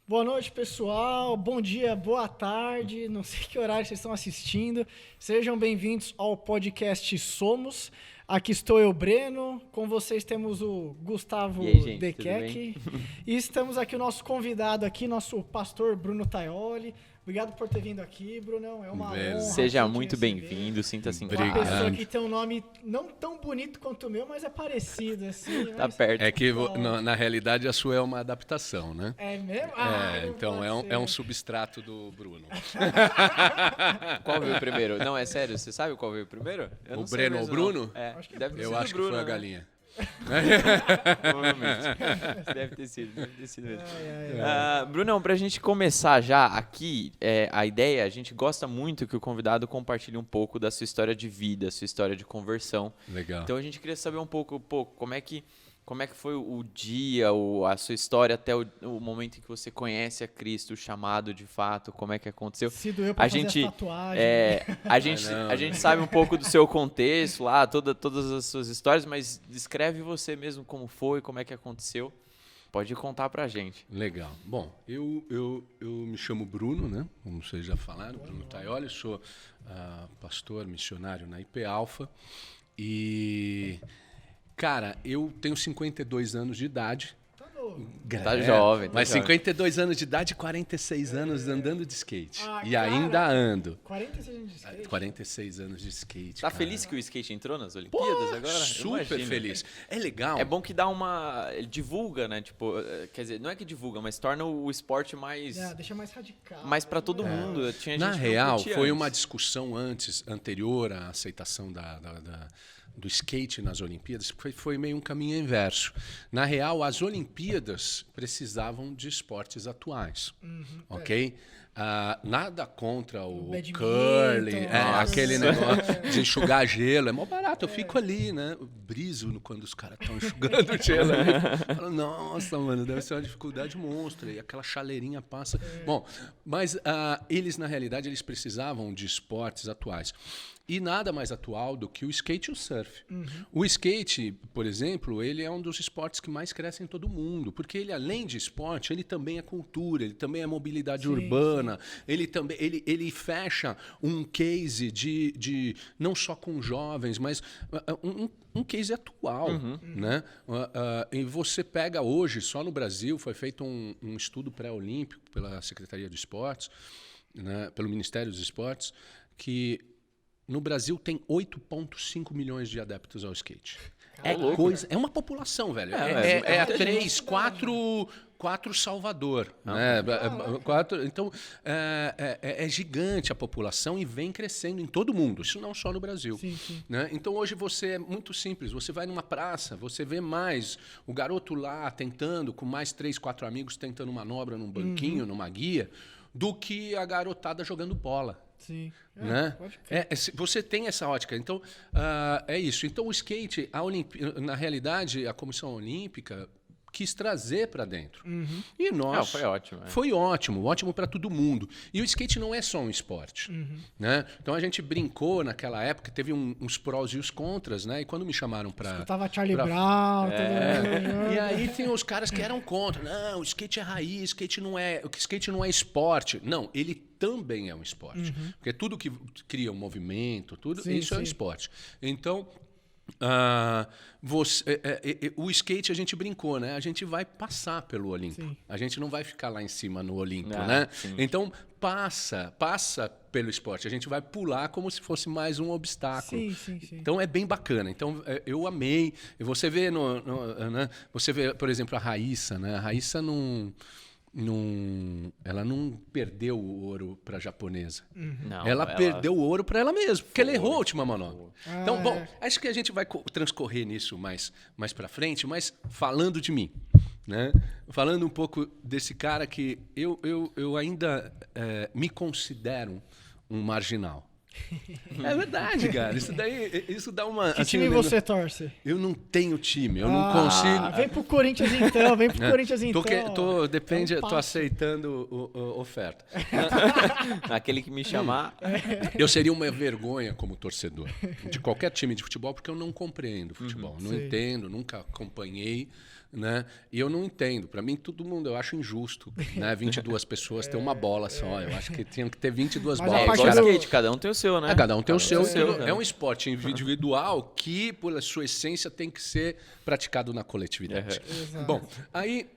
Boa noite, pessoal. Bom dia, boa tarde. Não sei que horário vocês estão assistindo. Sejam bem-vindos ao podcast Somos. Aqui estou eu, Breno. Com vocês temos o Gustavo Dequec. E estamos aqui o nosso convidado aqui, nosso pastor Bruno Taioli. Obrigado por ter vindo aqui, Brunão. É uma honra. Seja muito bem-vindo, sinta-se em casa. Uma pessoa que tem um nome não tão bonito quanto o meu, mas é parecido, assim. Tá perto. É que, na realidade, a sua é uma adaptação, né? É mesmo? Então é um substrato do Bruno. Qual veio primeiro? Não, é sério, você sabe qual veio primeiro? O Breno ou o Bruno? É, eu acho que foi a galinha. Provavelmente. Deve ter sido mesmo. Brunão, pra gente começar já aqui, a ideia, a gente gosta muito que o convidado compartilhe um pouco da sua história de vida, sua história de conversão. Legal. Então a gente queria saber um pouco, como é que foi o dia, a sua história até o momento em que você conhece a Cristo, o chamado de fato, como é que aconteceu? Se doeu pra fazer as tatuagens. A gente sabe um pouco do seu contexto lá, todas as suas histórias, mas descreve você mesmo como foi, como é que aconteceu. Pode contar pra gente. Legal. Bom, eu me chamo Bruno, né? Como vocês já falaram, Bruno Taioli, sou pastor missionário na IP Alpha e... Cara, eu tenho 52 anos de idade. Tá jovem. Mas 52 anos de idade e 46 anos andando de skate. E ainda ando. 46 anos de skate? 46 anos de skate. Tá feliz que o skate entrou nas Olimpíadas agora? Super feliz. É legal. É bom que dá ele divulga, né? Tipo, quer dizer, não é que divulga, mas torna o esporte mais... deixa mais radical. Mais pra todo mundo. Tinha gente Na real, foi antes. uma discussão anterior à aceitação do skate nas Olimpíadas, foi meio um caminho inverso. Na real, as Olimpíadas precisavam de esportes atuais, ok? Nada contra o curling, aquele negócio de enxugar gelo, é mó barato, eu fico ali, né? Eu briso quando os caras estão enxugando gelo. Falo, nossa, mano, deve ser uma dificuldade monstra, e aquela chaleirinha passa. Bom, mas eles, na realidade, eles precisavam de esportes atuais. E nada mais atual do que o skate e o surf. O skate, por exemplo, ele é um dos esportes que mais crescem em todo o mundo, porque ele, além de esporte, ele também é cultura, ele também é mobilidade urbana, ele fecha um case de não só com jovens, mas um case atual. Né? E você pega hoje, só no Brasil, foi feito um estudo pré-olímpico pela Secretaria de Esportes, né, pelo Ministério dos Esportes, que no Brasil tem 8,5 milhões de adeptos ao skate. É uma população, velho. É 3, 4 Salvador. Né? Então, é gigante a população e vem crescendo em todo mundo. Isso não só no Brasil. Sim. Né? Então, hoje você é muito simples. Você vai numa praça, você vê mais o garoto lá tentando, com mais 3, 4 amigos, tentando manobra num banquinho, numa guia, do que a garotada jogando bola. Sim. Né? Você tem essa ótica. Então, é isso. Então, o skate, na realidade, a Comissão Olímpica quis trazer para dentro. E nós... foi ótimo. Foi ótimo para todo mundo. E o skate não é só um esporte. Né? Então, a gente brincou naquela época, teve uns prós e os contras, né? E quando me chamaram para... Escutava Charlie Brown. E aí tem os caras que eram contra. Não, o skate é raiz, skate não é esporte. Não, ele também é um esporte. Porque tudo que cria um movimento, isso é um esporte. Então... o skate a gente brincou, né? A gente vai passar pelo Olimpo. Sim. A gente não vai ficar lá em cima no Olimpo, né? Sim. Então passa pelo esporte. A gente vai pular como se fosse mais um obstáculo. Sim. Então é bem bacana. Então eu amei. E você vê né? Você vê, por exemplo, a Raíssa, né? A Raíssa ela não perdeu o ouro para a japonesa. Não, ela perdeu o ouro para ela mesma, porque ela errou a última manobra. Então, bom, acho que a gente vai transcorrer nisso mais para frente, mas falando de mim, né? Falando um pouco desse cara que eu ainda me considero um marginal. É verdade, cara. Isso dá uma... Que time você torce? Eu não tenho time, eu não consigo... Vem pro Corinthians então, Tô aceitando oferta. Aquele que me chamar... Eu seria uma vergonha como torcedor de qualquer time de futebol, porque eu não compreendo futebol. Não entendo, nunca acompanhei. né? E eu não entendo. Para mim, todo mundo, eu acho injusto, né? 22 pessoas ter uma bola só. Eu acho que tinha que ter 22 Mas bolas. a É igual parte do- skate, cada um tem o seu, né? Cada um tem o seu. né? É um esporte individual que, por sua essência, tem que ser praticado na coletividade. Exato. Bom, aí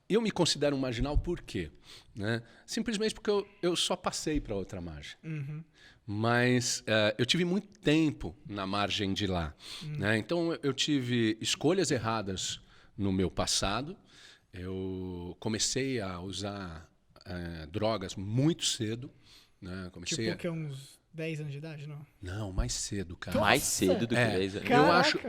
eu me considero um marginal por quê? Né? Simplesmente porque eu só passei para outra margem. Mas eu tive muito tempo na margem de lá. Né? Então, eu tive escolhas erradas no meu passado. Eu comecei a usar drogas muito cedo. Né? Comecei Tipo, que é uns 10 anos de idade, não? Não, mais cedo, cara. Mais cedo do que 10 anos. Eu Caraca. acho,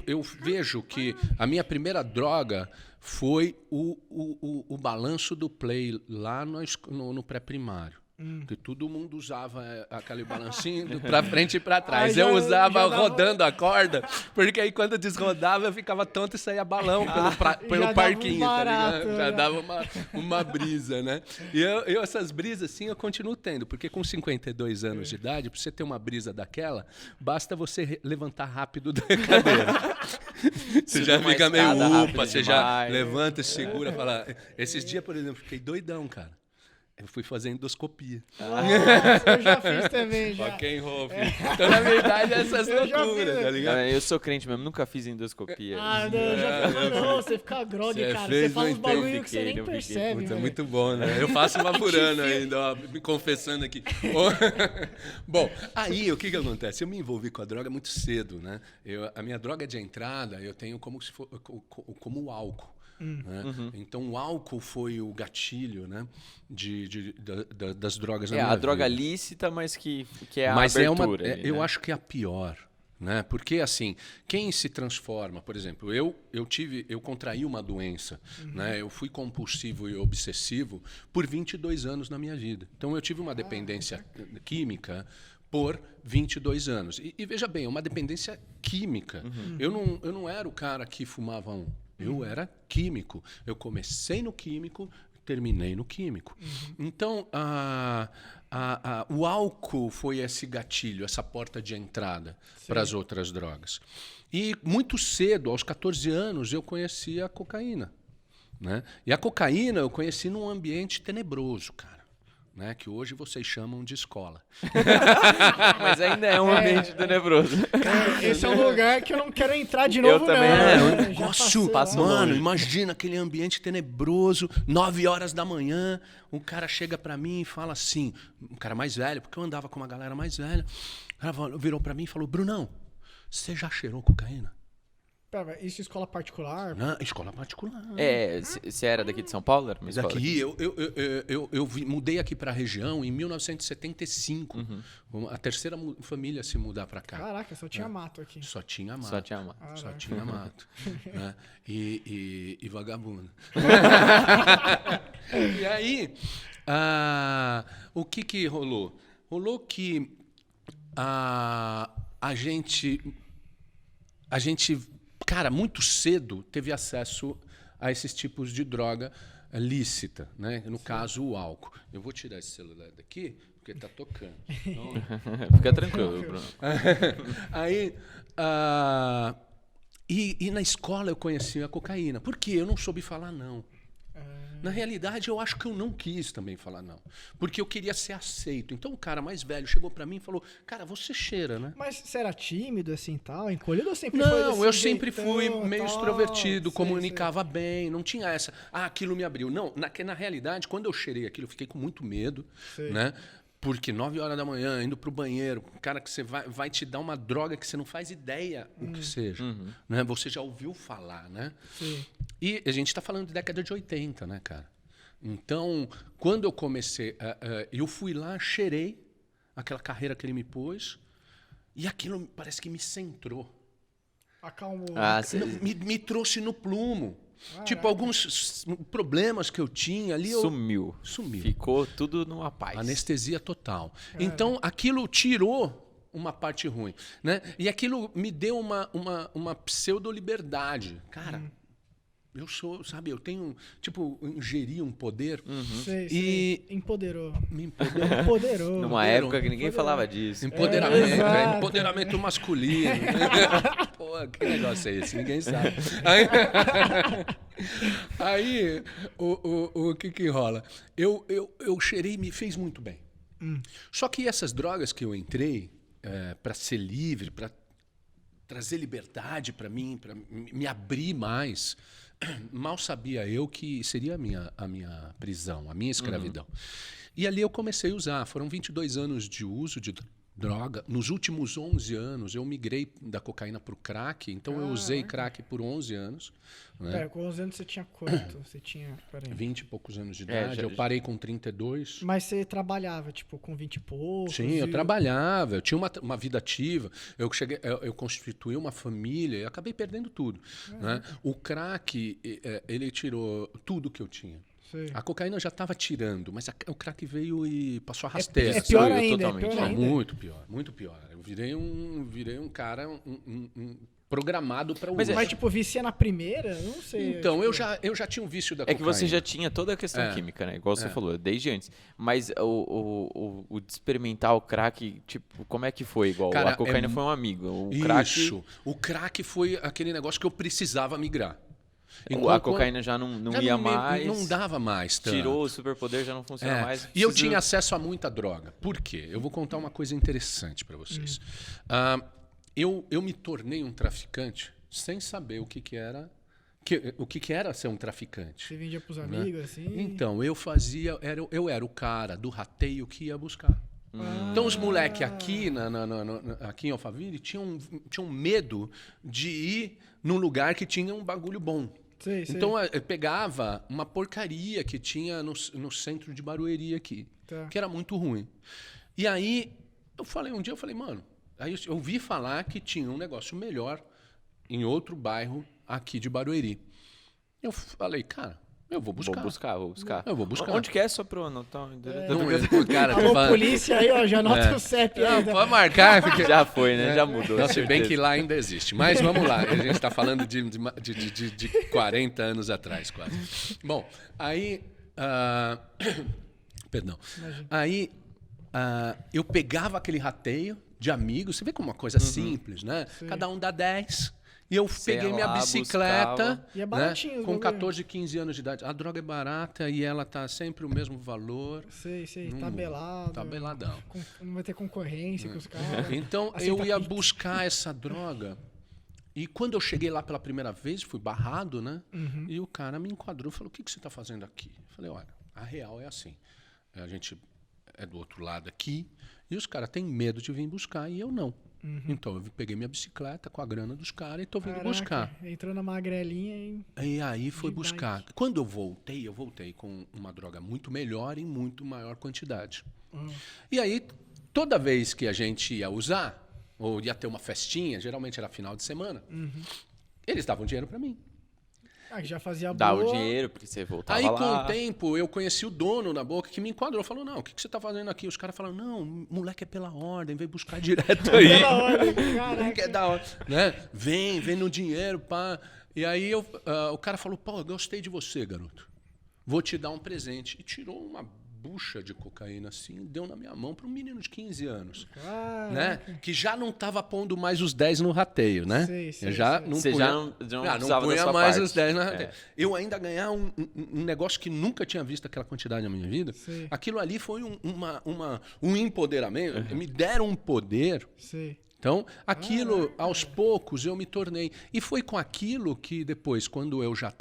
eu vejo que a minha primeira droga foi o balanço do play lá no pré-primário. Que todo mundo usava aquele balancinho pra frente e pra trás. Ah, Eu usava já dava- rodando a corda, porque aí quando eu desrodava eu ficava tonto e saía balão pelo dava um parquinho, barato, tá ligado? né? Já dava uma brisa, né? E eu essas brisas, assim, eu continuo tendo, porque com 52 anos de idade, pra você ter uma brisa daquela, basta você levantar rápido da cadeira. Você já Subir uma fica meio escada rápido upa, você já demais. levanta e segura, fala... Esses dias, por exemplo, fiquei doidão, cara. Eu fui fazer endoscopia. Nossa, eu já fiz também, já. Rock and roll, filho. Então, na verdade, essas Eu já loucuras, fiz. tá ligado? Eu sou crente mesmo, nunca fiz endoscopia. Ah, não, eu já fiz. Não, você fica grog, Você cara. Você fez, fala não uns bagulho entendo. que você nem Não fiquei. percebe, Puta, velho. muito bom, né? Eu faço uma por ano ainda, ó, me confessando aqui. Bom, aí o que acontece? Eu me envolvi com a droga muito cedo, né? A minha droga de entrada eu tenho como o álcool. Né? Então o álcool foi o gatilho, né? das drogas na minha a droga vida. lícita, mas que é a Mas abertura. ali, eu né? acho que é a pior, né? Porque assim, quem se transforma, por exemplo, eu contraí uma doença, né? Eu fui compulsivo e obsessivo por 22 anos na minha vida. Então eu tive uma dependência química por 22 anos. E veja bem, uma dependência química. Eu não era o cara que fumava um. Eu era químico. Eu comecei no químico, terminei no químico. Então, o álcool foi esse gatilho, essa porta de entrada para as outras drogas. E muito cedo, aos 14 anos, eu conheci a cocaína. Né? E a cocaína eu conheci num ambiente tenebroso, cara. Né, que hoje vocês chamam de escola. Mas ainda é um ambiente tenebroso. Esse é um lugar que eu não quero entrar de novo, também não. não. né? Um Já negócio, passei lá. mano, imagina aquele ambiente tenebroso, 9 horas da manhã, um cara chega pra mim e fala assim, um cara mais velho, porque eu andava com uma galera mais velha, o cara virou pra mim e falou, Brunão, você já cheirou cocaína? Pera, isso é escola particular? Não, escola particular. Você era daqui de São Paulo? Era uma Mas escola aqui, eu mudei aqui para a região em 1975. A terceira família a se mudar para cá. Caraca, só tinha mato aqui. Só tinha mato. Só tinha mato. Só tinha mato. Né? E vagabundo. E aí, o que rolou? Rolou que a gente, cara, muito cedo teve acesso a esses tipos de droga lícita, né? No caso, o álcool. Eu vou tirar esse celular daqui, porque está tocando. Então, Fica tranquilo, Bruno. aí, e na escola eu conheci a cocaína. Por quê? Eu não soube falar não. Na realidade, eu acho que eu não quis também falar não. Porque eu queria ser aceito. Então, o cara mais velho chegou pra mim e falou, cara, você cheira, né? Mas você era tímido, assim, tal? Encolhido ou sempre Não, foi desse eu sempre jeitão, fui meio tal? extrovertido, Sei, comunicava bem, não tinha essa, aquilo me abriu. Não, na realidade, quando eu cheirei aquilo, eu fiquei com muito medo, Sei. né? Porque 9 horas da manhã, indo pro banheiro, cara que você vai te dar uma droga que você não faz ideia o que seja. Né? Você já ouviu falar, né? Sim. E a gente está falando de década de 80, né, cara? Então, quando eu comecei, eu fui lá, cheirei aquela carreira que ele me pôs, e aquilo parece que me centrou. Acalmou. Me trouxe no plumo. Caraca. Tipo, alguns problemas que eu tinha ali. Sumiu. Ficou tudo numa paz. Anestesia total. Então, aquilo tirou uma parte ruim. Né? E aquilo me deu uma pseudo-liberdade. Cara, Eu sou, sabe, eu tenho, tipo, ingeri um poder Sei. Empoderou. me empoderou. Empoderou. Numa época que ninguém falava disso. Empoderamento, exato. empoderamento masculino. Pô, que negócio é esse? Ninguém sabe. Aí o que rola? Eu cheirei, me fez muito bem. Só que essas drogas que eu entrei para ser livre, para trazer liberdade para mim, para me abrir mais, mal sabia eu que seria a minha prisão, a minha escravidão. E ali eu comecei a usar. Foram 22 anos de uso de droga. Nos últimos 11 anos, eu migrei da cocaína para o crack. Então, eu usei crack por 11 anos. Né? Pera, com 11 anos você tinha quanto? Você tinha... 20 e poucos anos de idade. Eu parei com 32. Mas você trabalhava, tipo, com 20 e poucos? Sim, eu trabalhava. Eu tinha uma vida ativa. Eu constituí uma família e acabei perdendo tudo. Né? O crack, ele tirou tudo que eu tinha. Sei. A cocaína já estava tirando, mas o crack veio e passou a rasteira. É pior ainda, Muito pior, muito pior. Eu virei um cara programado para usar. Mas tipo, vicia na primeira? Eu não sei. Então, tipo... eu já tinha um vício da cocaína. É que você já cocaína. tinha toda a questão química, né? Igual você falou, desde antes. Mas o de experimentar o crack, tipo, como é que foi? Igual Cara, a cocaína foi um amigo. O crack foi aquele negócio que eu precisava migrar. A cocaína já não ia mais. Não dava mais tanto. Tirou o superpoder, já não funciona mais. E eu tinha acesso a muita droga. Por quê? Eu vou contar uma coisa interessante para vocês. Eu me tornei um traficante sem saber o que era ser um traficante. Você vendia pros amigos, assim? Então, eu era o cara do rateio que ia buscar. Então, os moleques aqui, aqui em Alphaville tinham medo de ir num lugar que tinha um bagulho bom. Sei. Então, eu pegava uma porcaria que tinha no centro de Barueri aqui, que era muito ruim. E aí, um dia eu falei, mano, aí eu ouvi falar que tinha um negócio melhor em outro bairro aqui de Barueri. Eu falei, cara, eu vou buscar. Eu vou buscar. Onde que é só pro anotar? Cara, alô, polícia aí, ó, já anota o CEP aí. Pode marcar. Porque... Já foi, né? Já mudou. Não, se bem que lá ainda existe. Mas vamos lá, a gente está falando de 40 anos atrás, quase. Bom, aí... Perdão. Imagina. Aí eu pegava aquele rateio de amigos, você vê como uma coisa simples, né? Sim. Cada um dá 10... E eu peguei minha bicicleta, e é baratinho, com 14, 15 anos de idade. A droga é barata e ela tá sempre o mesmo valor. Sei. Tabelado. Tabeladão. Não vai ter concorrência com os caras. Então, eu ia buscar essa droga. E quando eu cheguei lá pela primeira vez, fui barrado, né? E o cara me enquadrou e falou, o que você está fazendo aqui? Eu falei, olha, a real é assim. A gente é do outro lado aqui e os caras têm medo de vir buscar e eu não. Então, eu peguei minha bicicleta com a grana dos caras e estou vindo buscar. Entrou na magrelinha e aí foi buscar. Bike. Quando eu voltei com uma droga muito melhor em muito maior quantidade. E aí, toda vez que a gente ia usar, ou ia ter uma festinha, geralmente era final de semana, eles davam dinheiro para mim. Já fazia boa. Dá o dinheiro, porque você voltava lá. Aí, com o tempo, eu conheci o dono na boca que me enquadrou. Falou, não, o que você tá fazendo aqui? Os caras falaram, não, moleque é pela ordem, vem buscar direto aí. Pela ordem, caraca. É da hora. Né? Vem no dinheiro, pá. E aí, o cara falou, pô, eu gostei de você, garoto. Vou te dar um presente. E tirou uma bucha de cocaína assim, deu na minha mão para um menino de 15 anos. Né? Que já não estava pondo mais os 10 no rateio, né? Sei. Você já não punha mais os 10 no rateio. Eu ainda ganhar um negócio que nunca tinha visto aquela quantidade na minha vida. Sei. Aquilo ali foi um empoderamento. Me deram um poder. Sei. Então, aquilo, aos poucos, eu me tornei. E foi com aquilo que depois, quando eu já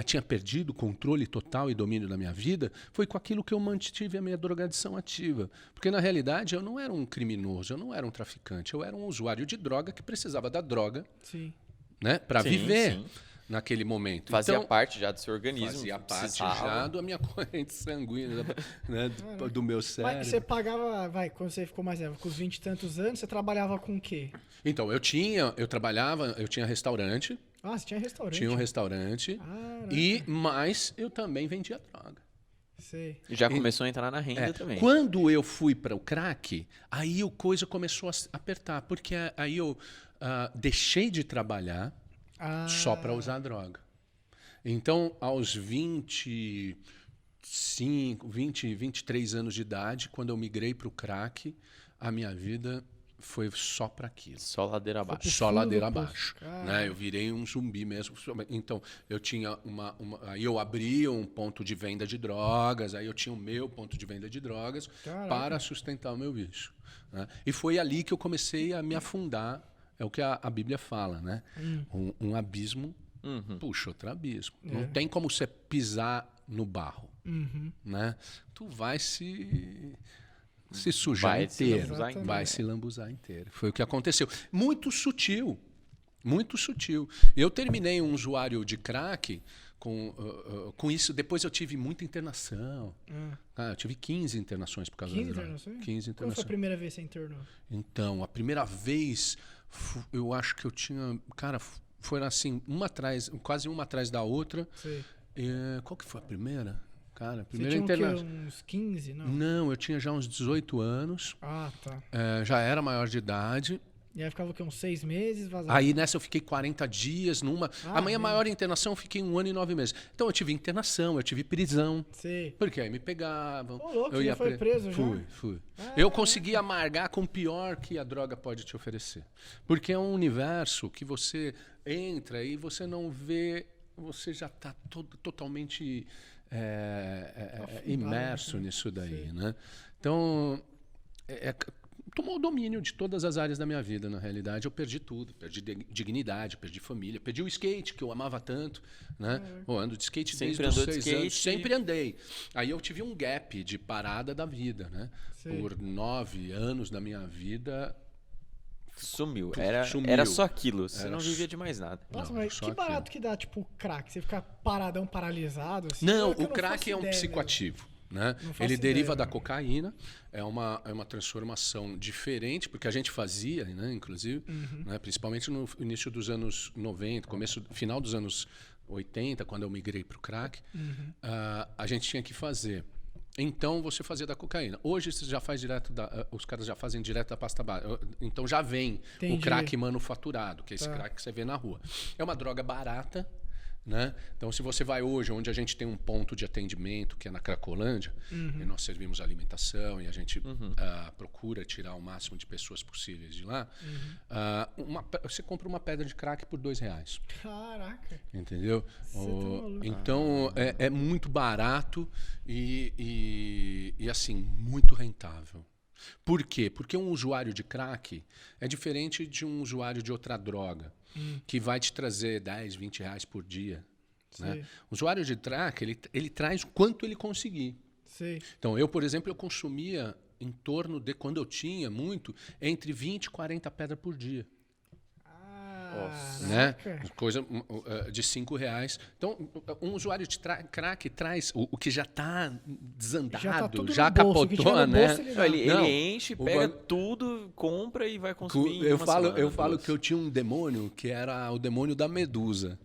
tinha perdido o controle total e domínio da minha vida, foi com aquilo que eu mantive a minha drogadição ativa. Porque, na realidade, eu não era um criminoso, eu não era um traficante, eu era um usuário de droga que precisava da droga, né, para viver. Sim. Naquele momento. Fazia parte já do seu organismo. Fazia parte já da minha corrente sanguínea, né, do meu cérebro. Mas você pagava, quando você ficou mais velho, com os 20 e tantos anos, você trabalhava com o quê? Então, eu tinha restaurante. Ah, você tinha restaurante? Tinha um restaurante. Mas eu também vendia droga. Sei. Já começou a entrar na renda também. Quando eu fui para o crack, aí a coisa começou a apertar, porque aí eu deixei de trabalhar só para usar droga. Então, aos 23 anos de idade, quando eu migrei para o crack, a minha vida foi só para aquilo. Só ladeira abaixo. Só ladeira abaixo. Né? Eu virei um zumbi mesmo. Então, eu tinha aí eu abria um ponto de venda de drogas, aí eu tinha o meu ponto de venda de drogas para sustentar o meu vício. Né? E foi ali que eu comecei a me afundar, é o que a Bíblia fala, né? Um abismo puxa outro abismo. Não tem como você pisar no barro. Né? Tu vai se sujar inteiro. Vai se lambuzar inteiro. Foi o que aconteceu. Muito sutil. Muito sutil. Eu terminei um usuário de crack com isso. Depois eu tive muita internação. Eu tive 15 internações por causa da droga. 15 internações? Qual foi a primeira vez que você internou? Então, a primeira vez, eu acho que eu tinha... Cara, foi assim, quase uma atrás da outra. Qual que foi a primeira? Cara, a primeira internação. Você tinha uns 15, não? Não, eu tinha já uns 18 anos. Ah, tá. Já era maior de idade. E aí ficava o quê? Uns 6 meses? Vazava? Aí nessa eu fiquei 40 dias numa... a minha maior internação eu fiquei 1 ano e 9 meses. Então eu tive internação, eu tive prisão. Porque aí me pegavam. Louco, eu já foi preso já? Fui. Eu consegui amargar com o pior que a droga pode te oferecer. Porque é um universo que você entra e você não vê... Você já está totalmente imerso nisso daí. Né? Então... tomou o domínio de todas as áreas da minha vida, na realidade. Eu perdi tudo. Perdi dignidade, perdi família, perdi o skate, que eu amava tanto. Né? Eu ando de skate desde os 6 anos. Sempre andei. Aí eu tive um gap de parada da vida. Né? Por 9 anos da minha vida... Sumiu. Era só aquilo. Você não vivia de mais nada. Nossa, mas que barato que dá, tipo, crack? Você ficar paradão, paralisado? Assim, não, o crack é um psicoativo. Né? Ele deriva da cocaína, é uma transformação diferente, porque a gente fazia, né, inclusive, né, principalmente no início dos anos 90, final dos anos 80, quando eu migrei para o crack, a gente tinha que fazer. Então você fazia da cocaína. Hoje você já faz os caras já fazem direto da pasta base. Então já vem o crack manufaturado, que é esse crack que você vê na rua. É uma droga barata. Né? Então, se você vai hoje, onde a gente tem um ponto de atendimento, que é na Cracolândia, e nós servimos alimentação e a gente procura tirar o máximo de pessoas possíveis de lá, você compra uma pedra de crack por R$2. Caraca! Entendeu? Então, é muito barato e assim, muito rentável. Por quê? Porque um usuário de crack é diferente de um usuário de outra droga, que vai te trazer 10, 20 reais por dia. Né? O usuário de crack, ele traz o quanto ele conseguir. Então, eu, por exemplo, eu consumia em torno de, quando eu tinha muito, entre 20 e 40 pedras por dia. Né? Coisa de R$5. Então, um usuário de crack traz o que já está desandado, já capotou, né? Ele enche, pega tudo, compra e vai consumir. Eu falo que eu tinha um demônio que era o demônio da medusa.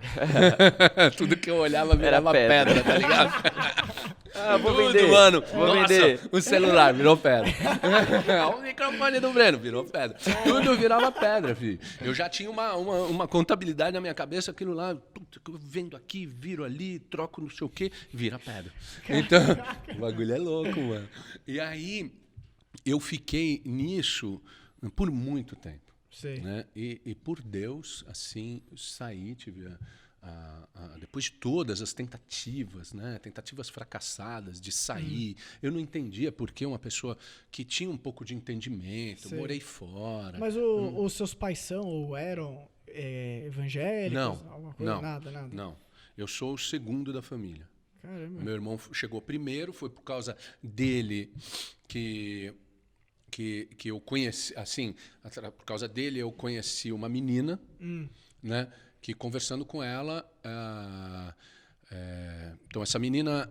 Tudo que eu olhava virava pedra, tá ligado? Vou vender, mano. Vou vender. O celular virou pedra. O microfone do Breno virou pedra. Tudo virava pedra, filho. Eu já tinha uma contabilidade na minha cabeça, aquilo lá, eu vendo aqui, viro ali, troco não sei o quê, vira pedra. Então, o bagulho é louco, mano. E aí, eu fiquei nisso por muito tempo. Né? E por Deus, assim, saí, tive depois de todas as tentativas, né? Tentativas fracassadas de sair, eu não entendia por que uma pessoa que tinha um pouco de entendimento, morei fora. Mas os seus pais são ou eram evangélicos? Não, nada. Não, eu sou o segundo da família. Caramba. Meu irmão chegou primeiro, foi por causa dele que eu conheci, assim, por causa dele eu conheci uma menina, né? Que conversando com ela, então essa menina,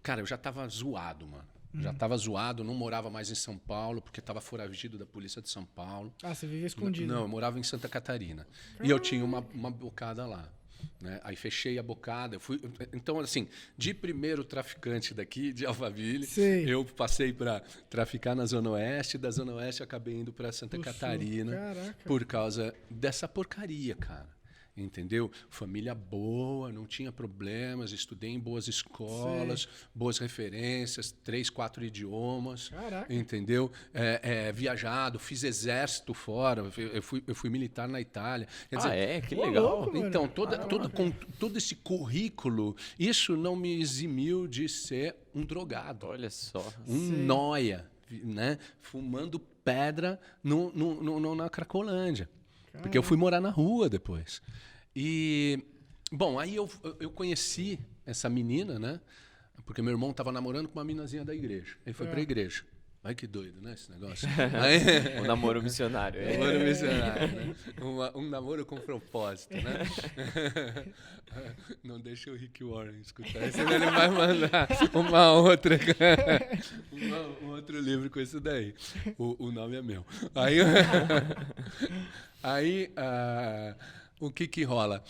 cara, eu já estava zoado, mano. Já estava zoado, não morava mais em São Paulo, porque estava foragido da polícia de São Paulo. Você vivia escondido? Não, eu morava em Santa Catarina. E eu tinha uma bocada lá. Né? Aí fechei a bocada. Então, assim, de primeiro traficante daqui, de Alphaville, eu passei para traficar na Zona Oeste. Da Zona Oeste, acabei indo para Santa Catarina. Caraca. Por causa dessa porcaria, cara. entendeu? Família boa, não tinha problemas, estudei em boas escolas, boas referências, 3, 4 idiomas, Caraca. entendeu? Viajado, fiz exército fora, eu fui militar na Itália. Quer dizer, Que Ô, legal. louco, mano. então, todo esse currículo, isso não me eximiu de ser um drogado, Olha só. nóia, né? Fumando pedra na Cracolândia. Porque eu fui morar na rua depois. E, bom, aí eu conheci essa menina, né? Porque meu irmão estava namorando com uma meninazinha da igreja. Ele foi para a igreja. Ai, que doido, né, esse negócio? Um namoro missionário. Namoro missionário, né? Um namoro com propósito, né? Não deixa o Rick Warren escutar, senão ele vai mandar um outro livro com isso daí. O nome é meu. Aí o que rola?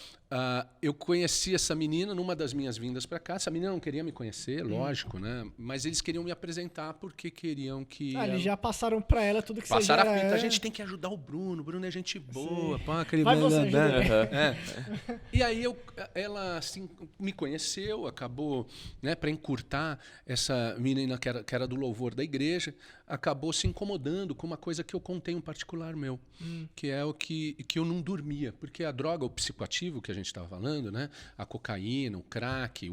Eu conheci essa menina numa das minhas vindas para cá. Essa menina não queria me conhecer, lógico, né? Mas eles queriam me apresentar porque queriam que... Eles já passaram pra ela tudo que você já passaram a fita. era. A gente tem que ajudar o Bruno. O Bruno é gente boa. Pá, aquele Vai você, ajuda É. E aí ela assim, me conheceu, acabou, né, para encurtar, essa menina que era do louvor da igreja, acabou se incomodando com uma coisa que eu contei um particular meu, que é o que eu não dormia. Porque a droga, o psicoativo que a gente estava falando, né? A cocaína, o crack,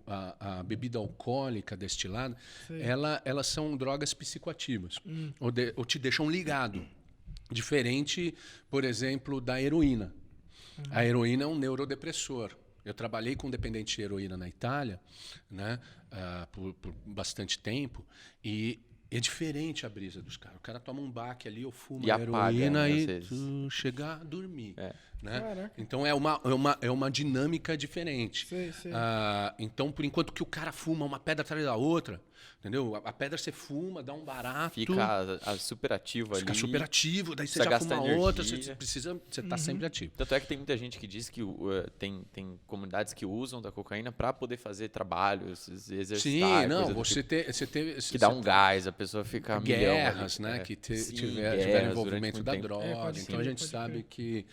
a bebida alcoólica destilada, elas são drogas psicoativas, ou te deixam ligado. Diferente, por exemplo, da heroína. A heroína é um neurodepressor. Eu trabalhei com dependente de heroína na Itália, né? Por bastante tempo, e é diferente a brisa dos caras. O cara toma um baque ali, eu fumo a heroína e chega a dormir. Né? Então é uma dinâmica diferente. Então, por enquanto que o cara fuma uma pedra atrás da outra, entendeu? A pedra você fuma, dá um barato. Fica super ativo ali. Fica super ativo, daí você já gasta fuma energia. outra, você tá sempre ativo. Tanto é que tem muita gente que diz que tem comunidades que usam da cocaína para poder fazer trabalhos, exercitar. Sim, não, você teve... Que dá um gás, a pessoa fica guerras, milhão ali, né? Que Sim, tiver guerras envolvimento da durante muito tempo. droga. Então a gente sabe que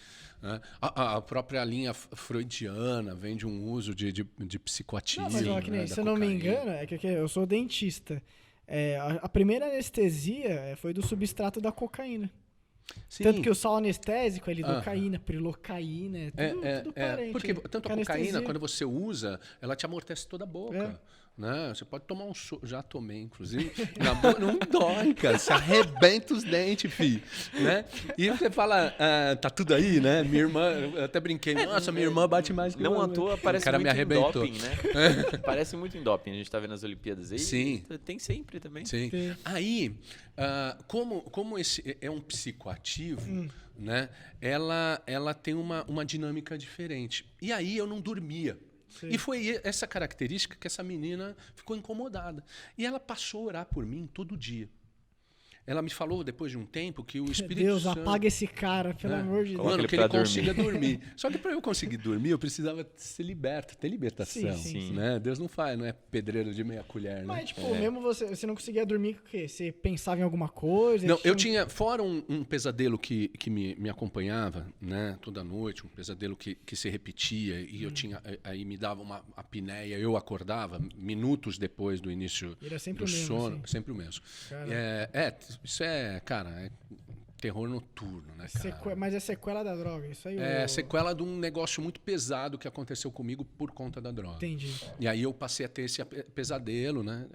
a própria linha freudiana vem de um uso de psicoativo. Não, mas ó, que nem, né, se eu não me engano, é que eu sou dentista. A primeira anestesia foi do substrato da cocaína. Sim. Tanto que o sal anestésico é lidocaína, prilocaína, tudo parente. Porque tanto a cocaína, anestesia. quando você usa, ela te amortece toda a boca. Né? Você pode tomar já tomei, inclusive. Não dói, cara. Você arrebenta os dentes, filho. Né? E você fala, tá tudo aí, né? Minha irmã, eu até brinquei, nossa, minha irmã bate mais que Não à toa, parece cara muito me arrebentou. em doping, né? Parece muito em doping. A gente tá vendo as Olimpíadas aí. Sim. Tem sempre também. Sim. Aí, como esse é um psicoativo, né? Ela tem uma dinâmica diferente. E aí eu não dormia. Sim. E foi essa característica que essa menina ficou incomodada. E ela passou a orar por mim todo dia. Ela me falou, depois de um tempo, que o Espírito Deus, Santo... apaga esse cara, pelo amor de Deus. Mano, que ele consiga dormir. Só que para eu conseguir dormir, eu precisava ser liberto, ter libertação. Sim. Né? Deus não é pedreiro de meia colher. Mas, né? tipo, mesmo você não conseguia dormir, o quê? Você pensava em alguma coisa? Não, eu tinha, fora um pesadelo que me acompanhava, né, toda noite, um pesadelo que se repetia, e eu tinha, aí me dava uma apneia, eu acordava minutos depois do início do sono, assim. sempre o mesmo. Isso cara, terror noturno, né, cara? Mas é sequela da droga, isso aí? Sequela de um negócio muito pesado que aconteceu comigo por conta da droga. Entendi. E aí eu passei a ter esse pesadelo, né?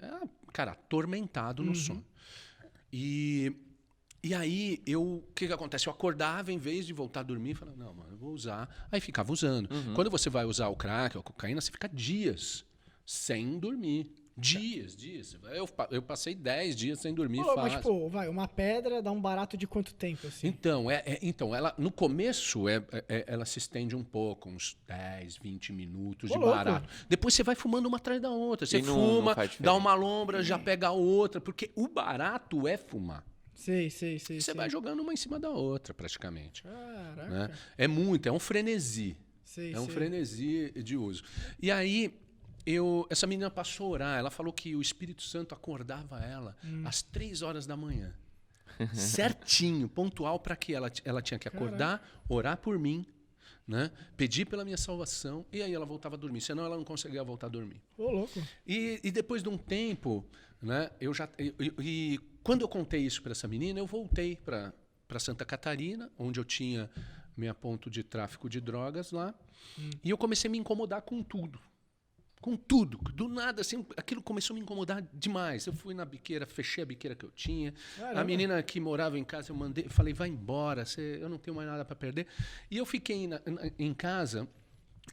Cara, atormentado no sono. E aí, o que acontece? Eu acordava, em vez de voltar a dormir, falava, não, mano, eu vou usar. Aí ficava usando. Quando você vai usar o crack ou a cocaína, você fica dias sem dormir. Dias. Eu passei 10 dias sem dormir. Mas, tipo, uma pedra dá um barato de quanto tempo, assim? Então, ela, no começo, ela se estende um pouco, uns 10, 20 minutos de barato. Depois você vai fumando uma atrás da outra. Você fuma, dá uma lombra, já pega a outra, porque o barato é fumar. Sei. Você vai jogando uma em cima da outra, praticamente. Caraca. Né? É um frenesi. Frenesi de uso. E aí, essa menina passou a orar. Ela falou que o Espírito Santo acordava ela às 3 horas da manhã. Certinho, pontual, para que ela tinha que acordar, orar por mim, né? Pedi pela minha salvação e aí ela voltava a dormir. Senão ela não conseguia voltar a dormir. Ô, louco. E depois de um tempo, né? E quando eu contei isso para essa menina, eu voltei para Santa Catarina, onde eu tinha minha ponto de tráfico de drogas lá. E eu comecei a me incomodar com tudo. Com tudo. Do nada, assim, aquilo começou a me incomodar demais. Eu fui na biqueira, fechei a biqueira que eu tinha. Caramba. A menina que morava em casa, eu falei, vai embora, eu não tenho mais nada para perder. E eu fiquei em casa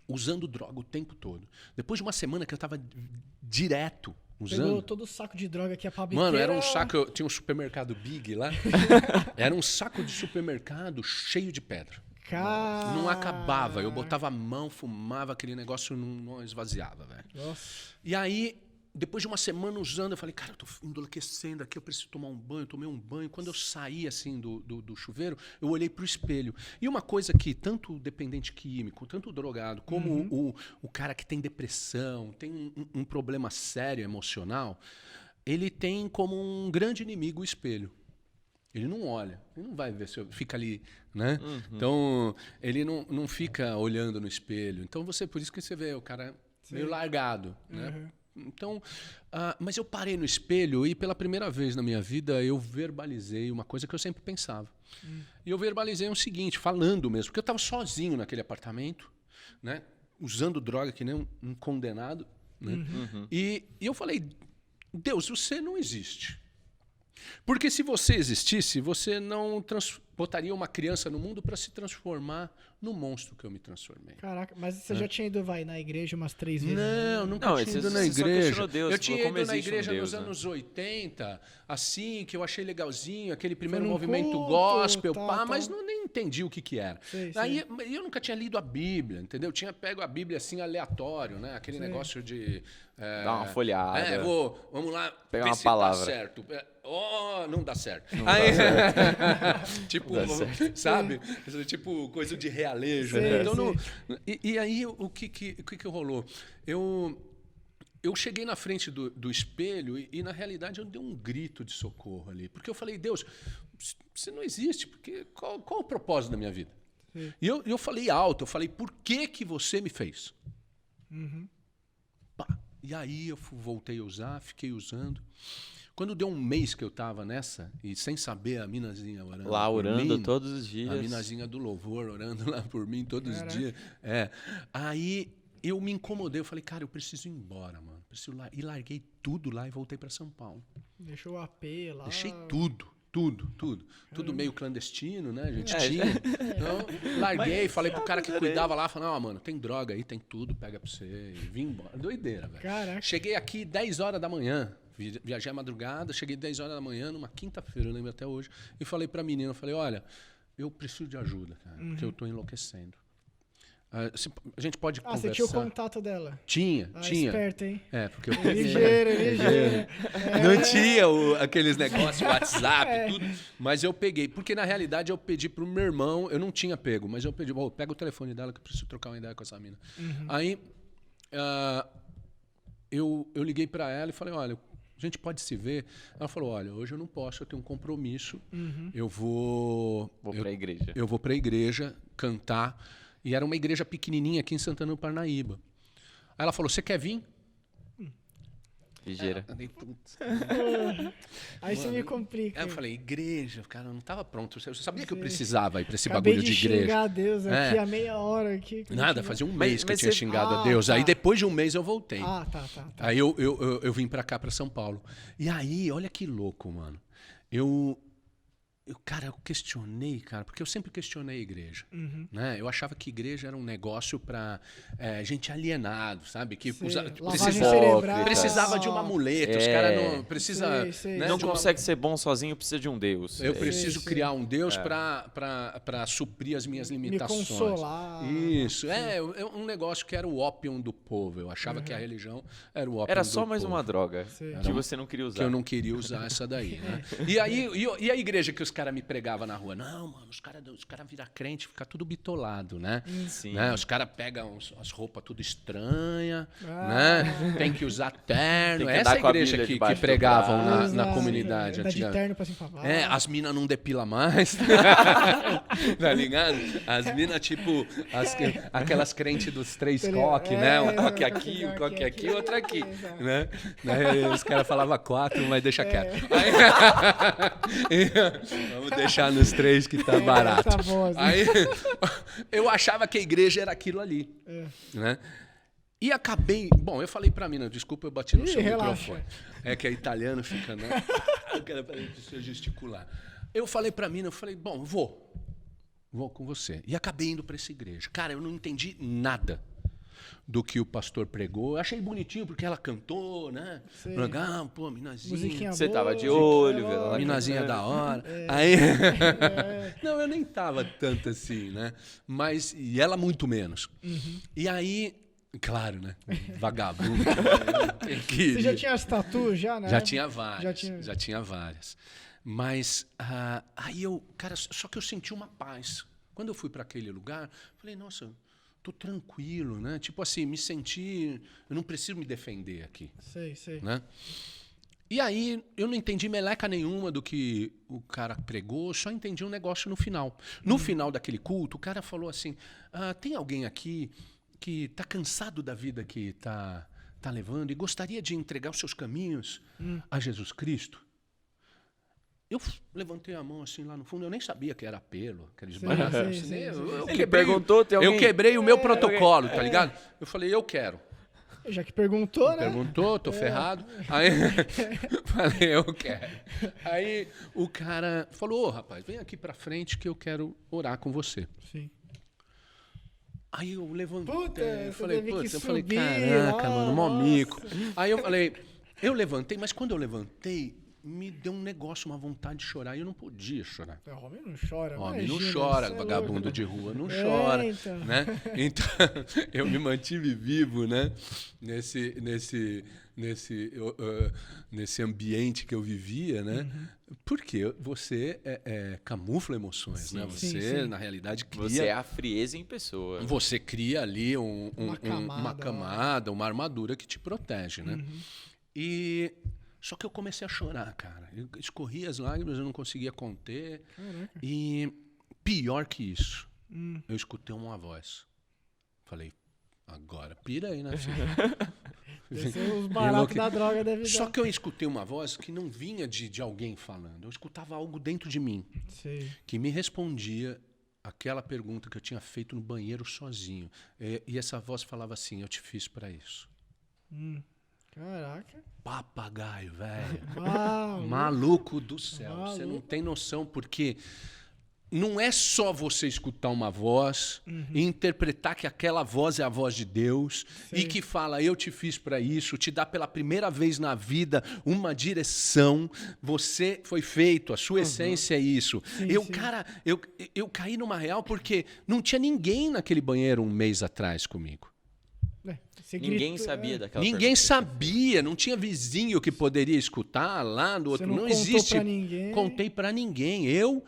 usando droga o tempo todo. Depois de uma semana que eu estava direto usando. Pegou todo o saco de droga que ia pra biqueira. Mano, era um saco, tinha um supermercado Big lá. Era um saco de supermercado cheio de pedra. Cara... Não acabava. Eu botava a mão, fumava, aquele negócio não esvaziava, velho. Nossa. E aí, depois de uma semana usando, eu falei, cara, eu tô enlouquecendo aqui, eu preciso tomar um banho. Eu tomei um banho. Quando eu saí, assim, do chuveiro, eu olhei pro espelho. E uma coisa que tanto o dependente químico, tanto o drogado, como o cara que tem depressão, tem um problema sério emocional, ele tem como um grande inimigo o espelho. Ele não olha, ele não vai ver se fica ali, né? Então, ele não fica olhando no espelho. Então, por isso que você vê o cara meio largado, né? Então, mas eu parei no espelho e pela primeira vez na minha vida eu verbalizei uma coisa que eu sempre pensava. E eu verbalizei o seguinte, falando mesmo, porque eu estava sozinho naquele apartamento, né? Usando droga que nem um condenado, né? E eu falei, Deus, você não existe. Porque se você existisse, você não botaria uma criança no mundo para se transformar no monstro que eu me transformei. Caraca, mas você já tinha ido, na igreja umas 3 vezes? Não, nunca tinha ido na você igreja. só Deus, eu tinha ido na igreja Deus, nos anos 80, assim, que eu achei legalzinho, aquele Foi primeiro num movimento culto, gospel, tal. mas nem entendi o que era. Sei, Aí eu nunca tinha lido a Bíblia, entendeu? Eu tinha pego a Bíblia assim aleatório, né? Aquele negócio de... Dá uma folhada. Vamos lá, pegar ver uma se palavra. dá certo. Não dá certo. Não Aí, dá tipo, Dá certo. sabe? Tipo, coisa de realejo. Sei, Né? Então, sei. E aí, o que rolou? Eu cheguei na frente do espelho e, na realidade, eu dei um grito de socorro ali. Porque eu falei, Deus, você não existe. Porque qual o propósito da minha vida? Sim. E eu falei alto, eu falei, por que você me fez? Pá. E aí eu voltei a usar, fiquei usando. Quando deu um mês que eu estava nessa, e sem saber, a minazinha orando Lá por orando mim, todos os dias. a minazinha do louvor orando lá por mim todos os dias. Aí eu me incomodei, eu falei, cara, eu preciso ir embora, mano. Preciso lá. E larguei tudo lá e voltei para São Paulo. Deixou o AP lá. Deixei tudo. Tudo meio clandestino, né? A gente tinha. Então, larguei, falei pro cara que cuidava lá, falei, mano, tem droga aí, tem tudo, pega pra você. E vim embora. Doideira, velho. Caraca. Cheguei aqui 10 horas da manhã. Viajei à madrugada, cheguei 10 horas da manhã, numa quinta-feira, eu lembro até hoje, e falei pra menina, eu falei, olha, eu preciso de ajuda, cara, porque eu tô enlouquecendo. A gente pode conversar. Você tinha o contato dela? Tinha. Esperto, hein? Porque eu Ligeiro. Não tinha aqueles negócios, WhatsApp, tudo. Mas eu peguei. Porque, na realidade, eu pedi pro meu irmão. Eu não tinha pego, mas eu pedi. Pega o telefone dela que eu preciso trocar uma ideia com essa mina. Aí, eu liguei para ela e falei, olha, a gente pode se ver? Ela falou, olha, hoje eu não posso, eu tenho um compromisso. Eu vou para a igreja. Eu vou para a igreja cantar. E era uma igreja pequenininha aqui em Santana do Parnaíba. Aí ela falou, você quer vir? Ligeira. Aí você me complica. Aí eu falei, igreja, cara, eu não estava pronto. Eu sabia que eu precisava ir para esse Acabei bagulho de igreja. xingar a Deus aqui há meia hora. Aqui, Nada, fazia um mês que eu tinha xingado a Ah, Deus. tá. Aí depois de um mês eu voltei. Tá. Aí eu vim para cá, para São Paulo. E aí, olha que louco, mano. Eu questionei, cara, porque eu sempre questionei a igreja. Né? Eu achava que igreja era um negócio para gente alienado, sabe? Que precisava de uma muleta. Os caras não precisam. Né? Não consegue ser bom sozinho, precisa de um Deus. Eu preciso criar um Deus para suprir as minhas limitações. Me consolar. Isso. É um negócio que era o ópio do povo. Eu achava que a religião era o ópio do povo. Era só mais uma droga que você não queria usar. Que eu não queria usar essa daí. Né? E a igreja que os os caras me pregavam na rua? Não, mano, os caras viram crente, fica tudo bitolado, né? Sim. Né? Os caras pegam as roupas tudo estranhas, né? Tem que usar terno. Tem que Essa andar com a igreja Bíblia que debaixo do pregavam braço. na comunidade Anda de antiga. terno pra cima e pra baixo. As minas não depila mais. Tá ligado? As minas, tipo, aquelas crentes dos 3 coques, né? Um coque aqui, um coque aqui, outro aqui. Né? Os caras falavam 4, mas deixa quieto. Aí, vamos deixar nos 3 que tá barato. Tá bom, assim. Aí, eu achava que a igreja era aquilo ali. Né? E acabei... Bom, eu falei pra mina, desculpa, eu bati no seu microfone. É que é italiano, fica, né? Eu quero gesticular. Eu falei pra mina, bom, vou com você. E acabei indo pra essa igreja. Cara, eu não entendi nada do que o pastor pregou. Eu achei bonitinho porque ela cantou, né? Legal, pô, minazinha. Musiquinha Você boa, tava de olho, boa. vendo? Minazinha da hora. Aí... Não, eu nem tava tanto assim, né? Mas, e ela muito menos. E aí, claro, né? Vagabundo. Você já tinha as tatuas já, né? Já tinha várias. Já tinha várias. Mas aí cara, só que eu senti uma paz. Quando eu fui para aquele lugar, falei, nossa, tô tranquilo, né? Tipo assim, me senti, eu não preciso me defender aqui. Sei. Né? E aí eu não entendi meleca nenhuma do que o cara pregou, só entendi um negócio no final. No final daquele culto, o cara falou assim, tem alguém aqui que tá cansado da vida que tá levando e gostaria de entregar os seus caminhos a Jesus Cristo? Eu levantei a mão assim lá no fundo, eu nem sabia que era apelo, aqueles baratos. Ele perguntou, tem alguém? Eu quebrei o meu protocolo, tá ligado? Eu falei, eu quero. Já que perguntou, né? Perguntou, tô ferrado. Aí falei, eu quero. Aí o cara falou, rapaz, vem aqui pra frente que eu quero orar com você. Sim. Aí eu levantei, Puta, eu falei, subir, caraca, mano, mó nossa. mico. Aí eu falei, eu levantei, mas quando eu levantei, me deu um negócio, uma vontade de chorar, e eu não podia chorar. O homem não chora. Homem imagina, não chora, você é vagabundo louco. de rua não chora, então. né? Então, eu me mantive vivo, né? Nesse ambiente que eu vivia, né? Porque você camufla emoções, né? Você, na realidade, cria... Você é a frieza em pessoa. Você cria ali uma camada, camada, uma armadura que te protege, né? E... Só que eu comecei a chorar, cara. Eu escorri as lágrimas, eu não conseguia conter. Caraca. E pior que isso, eu escutei uma voz. Falei, agora pira aí, né, filho? Os baratos da droga devem Só dar. que eu escutei uma voz que não vinha de alguém falando. Eu escutava algo dentro de mim Sei. que me respondia aquela pergunta que eu tinha feito no banheiro sozinho. E essa voz falava assim, eu te fiz para isso. Caraca. Papagaio, velho. Uau. Maluco do céu. Maluco. Você não tem noção, porque não é só você escutar uma voz e interpretar que aquela voz é a voz de Deus e que fala, eu te fiz para isso, te dá pela primeira vez na vida uma direção, você foi feito, a sua essência é isso. Cara, eu caí numa real porque não tinha ninguém naquele banheiro um mês atrás comigo. Ninguém sabia daquela Ninguém pergunta. sabia, não tinha vizinho que poderia escutar lá do outro. Você não contou existe. pra ninguém. Contei pra ninguém. Eu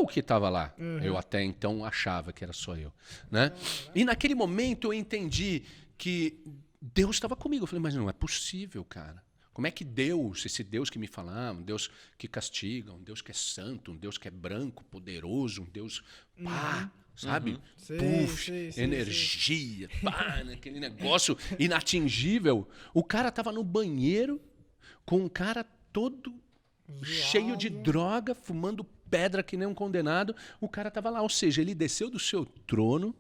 que estava lá. Eu até então achava que era só eu, né? E naquele momento eu entendi que Deus estava comigo. Eu falei, mas não é possível, cara. Como é que Deus, esse Deus que me falava, um Deus que castiga, um Deus que é santo, um Deus que é branco, poderoso, um Deus sabe? Puff, energia, pá, aquele negócio inatingível. O cara tava no banheiro com um cara todo cheio de droga, fumando pedra que nem um condenado. O cara tava lá, ou seja, ele desceu do seu trono,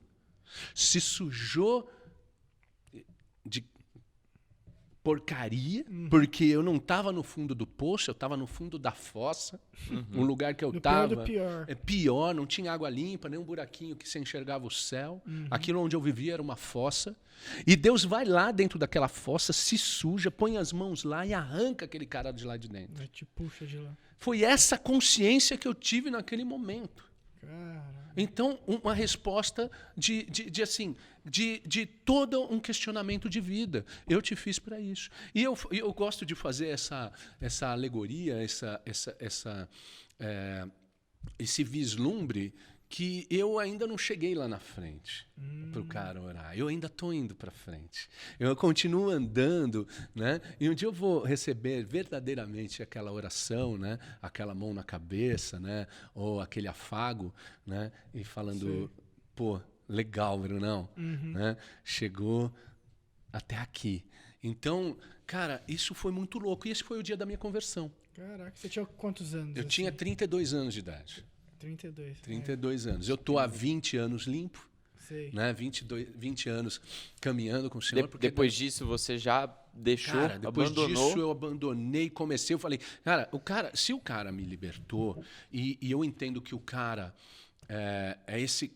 se sujou de porcaria, porque eu não estava no fundo do poço, eu estava no fundo da fossa, um lugar que eu estava pior. Pior, não tinha água limpa, nem um buraquinho que você enxergava o céu. Aquilo onde eu vivia era uma fossa. E Deus vai lá dentro daquela fossa, se suja, põe as mãos lá e arranca aquele cara de lá de dentro. Te puxa de lá. Foi essa consciência que eu tive naquele momento. Caramba. Então, uma resposta de todo um questionamento de vida. Eu te fiz para isso. E eu gosto de fazer essa alegoria, esse vislumbre que eu ainda não cheguei lá na frente para o cara orar. Eu ainda estou indo para frente. Eu continuo andando, né? E um dia eu vou receber verdadeiramente aquela oração, né? Aquela mão na cabeça, né? Ou aquele afago, né? E falando, pô, legal, Brunão, né? Chegou até aqui. Então, cara, isso foi muito louco. E esse foi o dia da minha conversão. Caraca, você tinha quantos anos? Eu tinha 32 anos de idade. 32. 32 anos. Eu estou há 20 anos limpo, Sei. né? 20 anos caminhando com o Senhor. Depois disso, você já deixou, cara, depois abandonou? disso eu abandonei, comecei, eu falei, cara, se o cara me libertou, e eu entendo que o cara é esse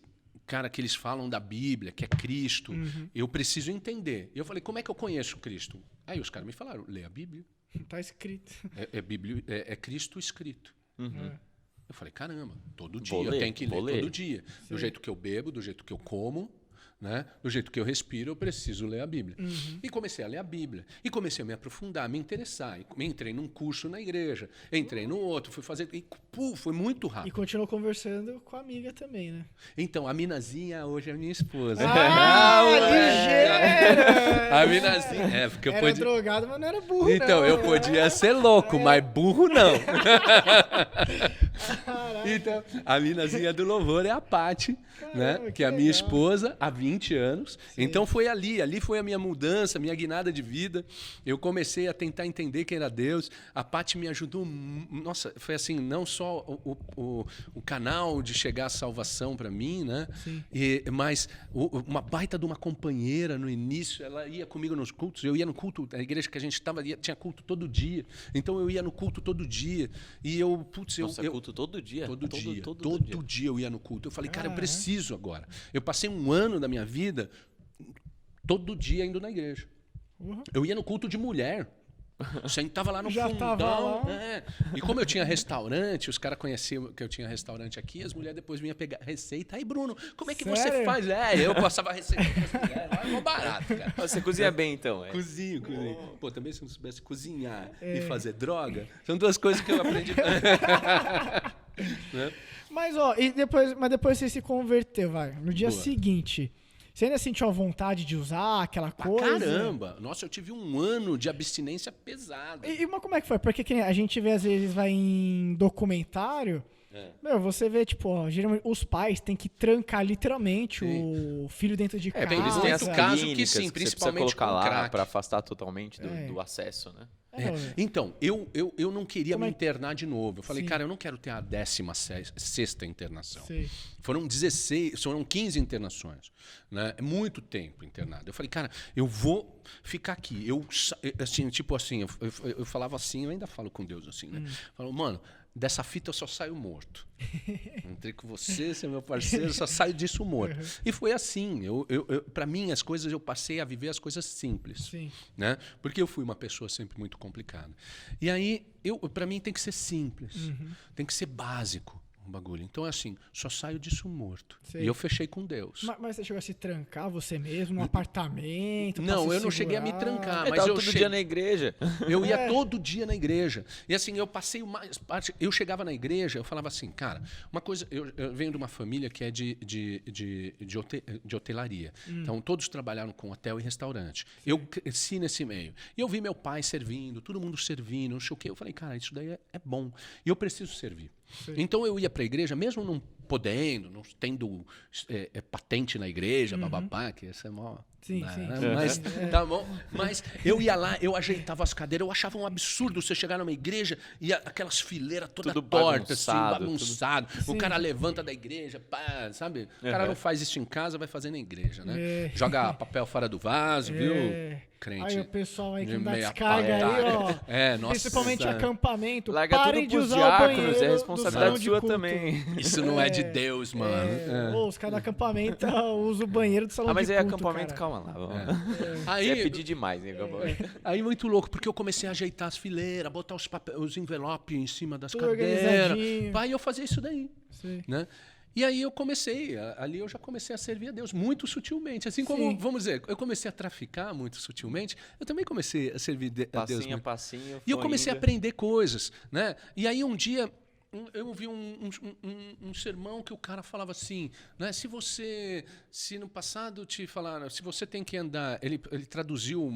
cara que eles falam da Bíblia, que é Cristo, eu preciso entender. E eu falei, como é que eu conheço Cristo? Aí os caras me falaram, lê a Bíblia. Tá escrito. É Cristo escrito. Eu falei, caramba, todo dia Vou eu ler, tenho que vou ler ler. todo dia. Do jeito que eu bebo, do jeito que eu como, né? Do jeito que eu respiro, eu preciso ler a Bíblia. E comecei a ler a Bíblia. E comecei a me aprofundar, me interessar. E entrei num curso na igreja, entrei no outro, fui fazer... E, foi muito E rápido. continuou conversando com a amiga também, né? Então, a Minazinha hoje é minha esposa. ligeira! A Minazinha... porque eu Era podia... drogado, mas não era burro, Então, não. eu podia ser louco, mas burro não. Então, a minazinha do louvor é a Paty, né? Caramba, Que é a minha legal. esposa há 20 anos. Então foi ali foi a minha mudança, minha guinada de vida. Eu comecei a tentar entender quem era Deus. A Paty me ajudou. Nossa, foi assim, não só o canal de chegar à salvação para mim, né? Mas uma baita de uma companheira no início. Ela ia comigo nos cultos. Eu ia no culto, a igreja que a gente estava, tinha culto todo dia. Então eu ia no culto todo dia. E eu, Culto todo dia? Todo dia eu ia no culto. Eu falei, cara, eu preciso agora. Eu passei um ano da minha vida todo dia indo na igreja. Eu ia no culto de mulher. Sentava lá no Já fundão. tava lá. E como eu tinha restaurante, os caras conheciam que eu tinha restaurante aqui, as mulheres depois vinham pegar receita. Aí, Bruno, como é que você Sério? faz? Eu passava a receita para as mulheres. Era mó barato, cara. Você cozinha bem, então. Cozinho. Pô, também se eu não soubesse cozinhar e fazer droga, são duas coisas que eu aprendi. Né? Mas, depois você se converteu, vai. No dia Boa. seguinte, você ainda sentiu a vontade de usar aquela coisa? Caramba! Nossa, eu tive um ano de abstinência pesada. Mas como é que foi? Porque que nem a gente vê, às vezes, vai em documentário... você vê, tipo, geralmente os pais têm que trancar literalmente o filho dentro de casa. Eles têm as Muito caso que clínicas sim, você principalmente precisa colocar com lá crack. para afastar totalmente do acesso, né? Então, eu não queria Como me é- internar de novo. Eu falei, Sim. cara, eu não quero ter a 16ª internação. Sei. Foram 15 internações. Né? É muito tempo internado. Eu falei, cara, eu vou ficar aqui. Eu falava assim, eu ainda falo com Deus assim, né? Falo, mano, dessa fita eu só saio morto. Entrei com você é meu parceiro, eu só saio disso morto. E foi assim. Para mim, as coisas, eu passei a viver as coisas simples. Sim. Né? Porque eu fui uma pessoa sempre muito complicada. E aí, para mim, tem que ser simples. Tem que ser básico um bagulho. Então, é assim, só saio disso morto. Sei. E eu fechei com Deus. Mas você chegou a se trancar você mesmo num apartamento? pra Não, se eu não cheguei a me segurar? trancar. Mas Mas eu todo dia na igreja. Eu ia todo dia na igreja. E assim, eu passei mais parte. Eu chegava na igreja, eu falava assim, cara, uma coisa. Eu venho de uma família que é de hotelaria. Então, todos trabalharam com hotel e restaurante. Eu cresci nesse meio. E eu vi meu pai servindo, todo mundo servindo, não sei o quê. Eu falei, cara, isso daí é bom. E eu preciso servir. Sim. Então, eu ia para a igreja, mesmo não podendo, não tendo patente na igreja, bababá, que essa é mó. Sim, né? sim. Mas, tá bom. Mas eu ia lá, eu ajeitava as cadeiras, eu achava um absurdo você chegar numa igreja e aquelas fileiras todas Tudo tortas, assim, bagunçado, bagunçado. O Sim. cara levanta da igreja, pá, sabe? O cara não faz isso em casa, vai fazer na igreja, né? É. Joga papel fora do vaso, viu? Crente. Aí o pessoal aí que de não dá meia descarga aí, patada. ó. Nossa. Principalmente acampamento. Larga Parem tudo de pros usar o diáconos, banheiro é do responsabilidade salão de sua culto. também. Isso não é de Deus, mano. Pô, os caras do acampamento usam o banheiro do salão Ah, mas de aí culto, acampamento, cara. calma lá. Vamos. Aí, Você ia pedir demais, hein, acampamento. Aí muito louco, porque eu comecei a ajeitar as fileiras, botar os envelopes em cima das Tudo cadeiras. organizadinho. Pai, eu fazia isso daí. Sim. Né? E aí ali eu já comecei a servir a Deus muito sutilmente. Assim como, Sim. vamos dizer, eu comecei a traficar muito sutilmente, eu também comecei a servir a Deus. Passinho a muito. passinho. E eu foi comecei a indo. aprender coisas. Né? E aí um dia eu ouvi um sermão que o cara falava assim, né? Se no passado te falaram, se você tem que andar, ele traduziu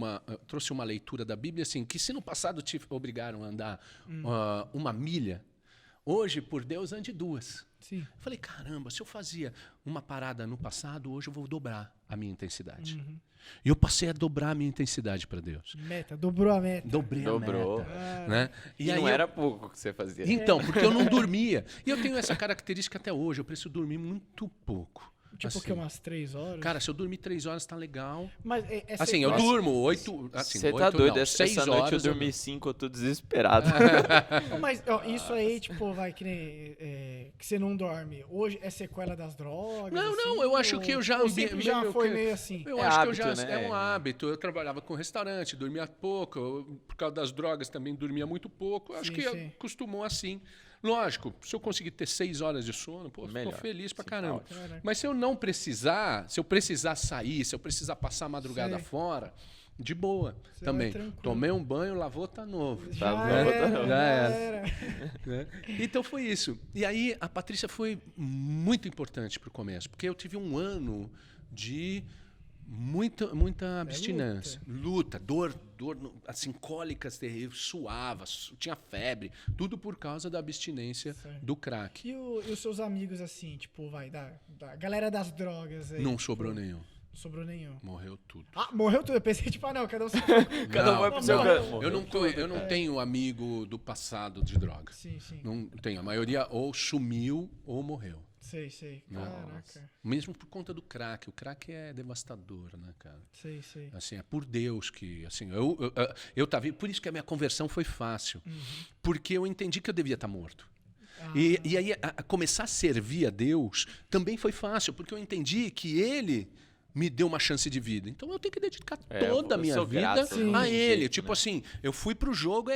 trouxe uma leitura da Bíblia assim, que se no passado te obrigaram a andar 1 milha, hoje por Deus ande 2. Sim. Eu falei, caramba, se eu fazia uma parada no passado, hoje eu vou dobrar a minha intensidade. E eu passei a dobrar a minha intensidade para Deus. Dobrou a meta. Dobrou. A meta. Né? E aí não era pouco que você fazia. Então, porque eu não dormia. E eu tenho essa característica até hoje, eu preciso dormir muito pouco. Tipo assim. que umas 3 horas? Cara, se eu dormir 3 horas, tá legal. Mas assim, eu durmo 8... Assim, você tá doido? Essa 6 noite horas eu dormi 5, eu tô desesperado. Mas ó, isso aí, tipo, vai que nem... que você não dorme. Hoje é sequela das drogas? Não, assim, eu acho que eu já... Ou sempre já foi meio assim? Eu É acho hábito, que eu já... né? É um hábito. Eu trabalhava com restaurante, dormia pouco. Por causa das drogas também dormia muito pouco. Eu acho que acostumou assim. Lógico, se eu conseguir ter 6 horas de sono, pô, eu tô feliz pra caramba. Mas se eu não precisar, se eu precisar sair, se eu precisar passar a madrugada fora, de boa também. Tomei um banho, lavou, tá novo. Já era. Então foi isso. E aí a Patrícia foi muito importante pro começo, porque eu tive um ano de muita abstinência, luta, dor, assim, cólicas terríveis, suava, tinha febre, tudo por causa da abstinência do crack. E os seus amigos, assim, tipo, da galera das drogas aí? Não sobrou nenhum. Não sobrou nenhum. Morreu tudo. Ah, morreu tudo. Eu pensei, tipo, não, cada um se... Cada um vai pro seu canto. Eu não tenho amigo do passado de droga. Sim, sim. Não tenho. A maioria ou sumiu ou morreu. Sei. Caraca. Mesmo por conta do crack. O crack é devastador, né, cara? Sei. Assim, é por Deus que... Assim, eu tava... Por isso que a minha conversão foi fácil. Porque eu entendi que eu devia estar morto. E aí, começar a servir a Deus também foi fácil, porque eu entendi que Ele me deu uma chance de vida. Então eu tenho que dedicar toda a minha vida a Ele. Jeito, tipo né? assim, eu fui pro jogo,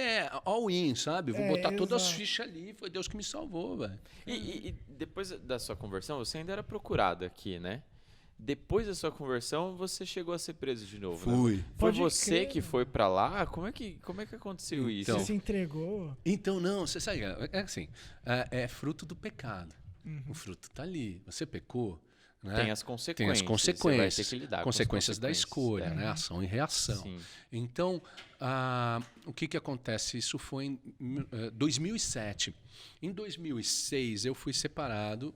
all in, sabe? Vou botar todas as fichas ali, foi Deus que me salvou, velho. E depois da sua conversão, você ainda era procurado aqui, né? Depois da sua conversão, você chegou a ser preso de novo. Fui. Né? Foi Pode você crer. que foi pra lá? Como é que aconteceu isso? Você se entregou? Então, não, você sabe, é assim, é fruto do pecado. O fruto tá ali. Você pecou, né? Tem as consequências. Tem as consequências. Você vai ter que lidar consequências com da escolha, né? Ação e reação. Sim. Então, o que acontece? Isso foi em 2007. Em 2006, eu fui separado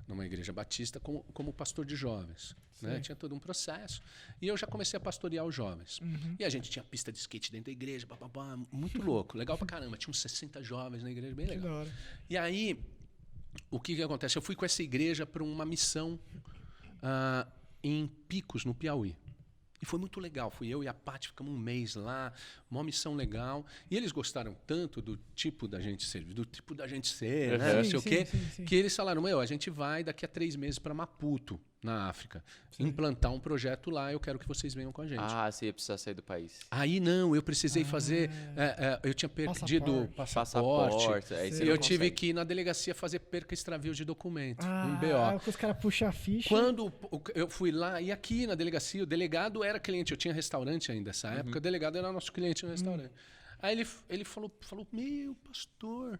numa igreja batista como pastor de jovens. Né? Tinha todo um processo. E eu já comecei a pastorear os jovens. E a gente tinha pista de skate dentro da igreja, muito louco, legal pra caramba. Tinha uns 60 jovens na igreja, bem legal. Que da hora. E aí, o que acontece? Eu fui com essa igreja para uma missão em Picos, no Piauí. E foi muito legal. Fui eu e a Paty, ficamos um mês lá, uma missão legal. E eles gostaram tanto do tipo da gente servir, do tipo da gente ser, né? Não sei o quê, que eles falaram, a gente vai daqui a 3 meses para Maputo, na África, implantar um projeto lá, eu quero que vocês venham com a gente. Ah, você ia precisar sair do país. Aí não, eu precisei fazer... eu tinha perdido passaporte. Aí você e não eu tive consegue. que ir na delegacia fazer perca e extravio de documento, um BO. Os caras puxam a ficha. Quando eu fui lá, e aqui na delegacia, o delegado era cliente, eu tinha restaurante ainda nessa época, o delegado era nosso cliente no restaurante. Aí ele falou, meu pastor,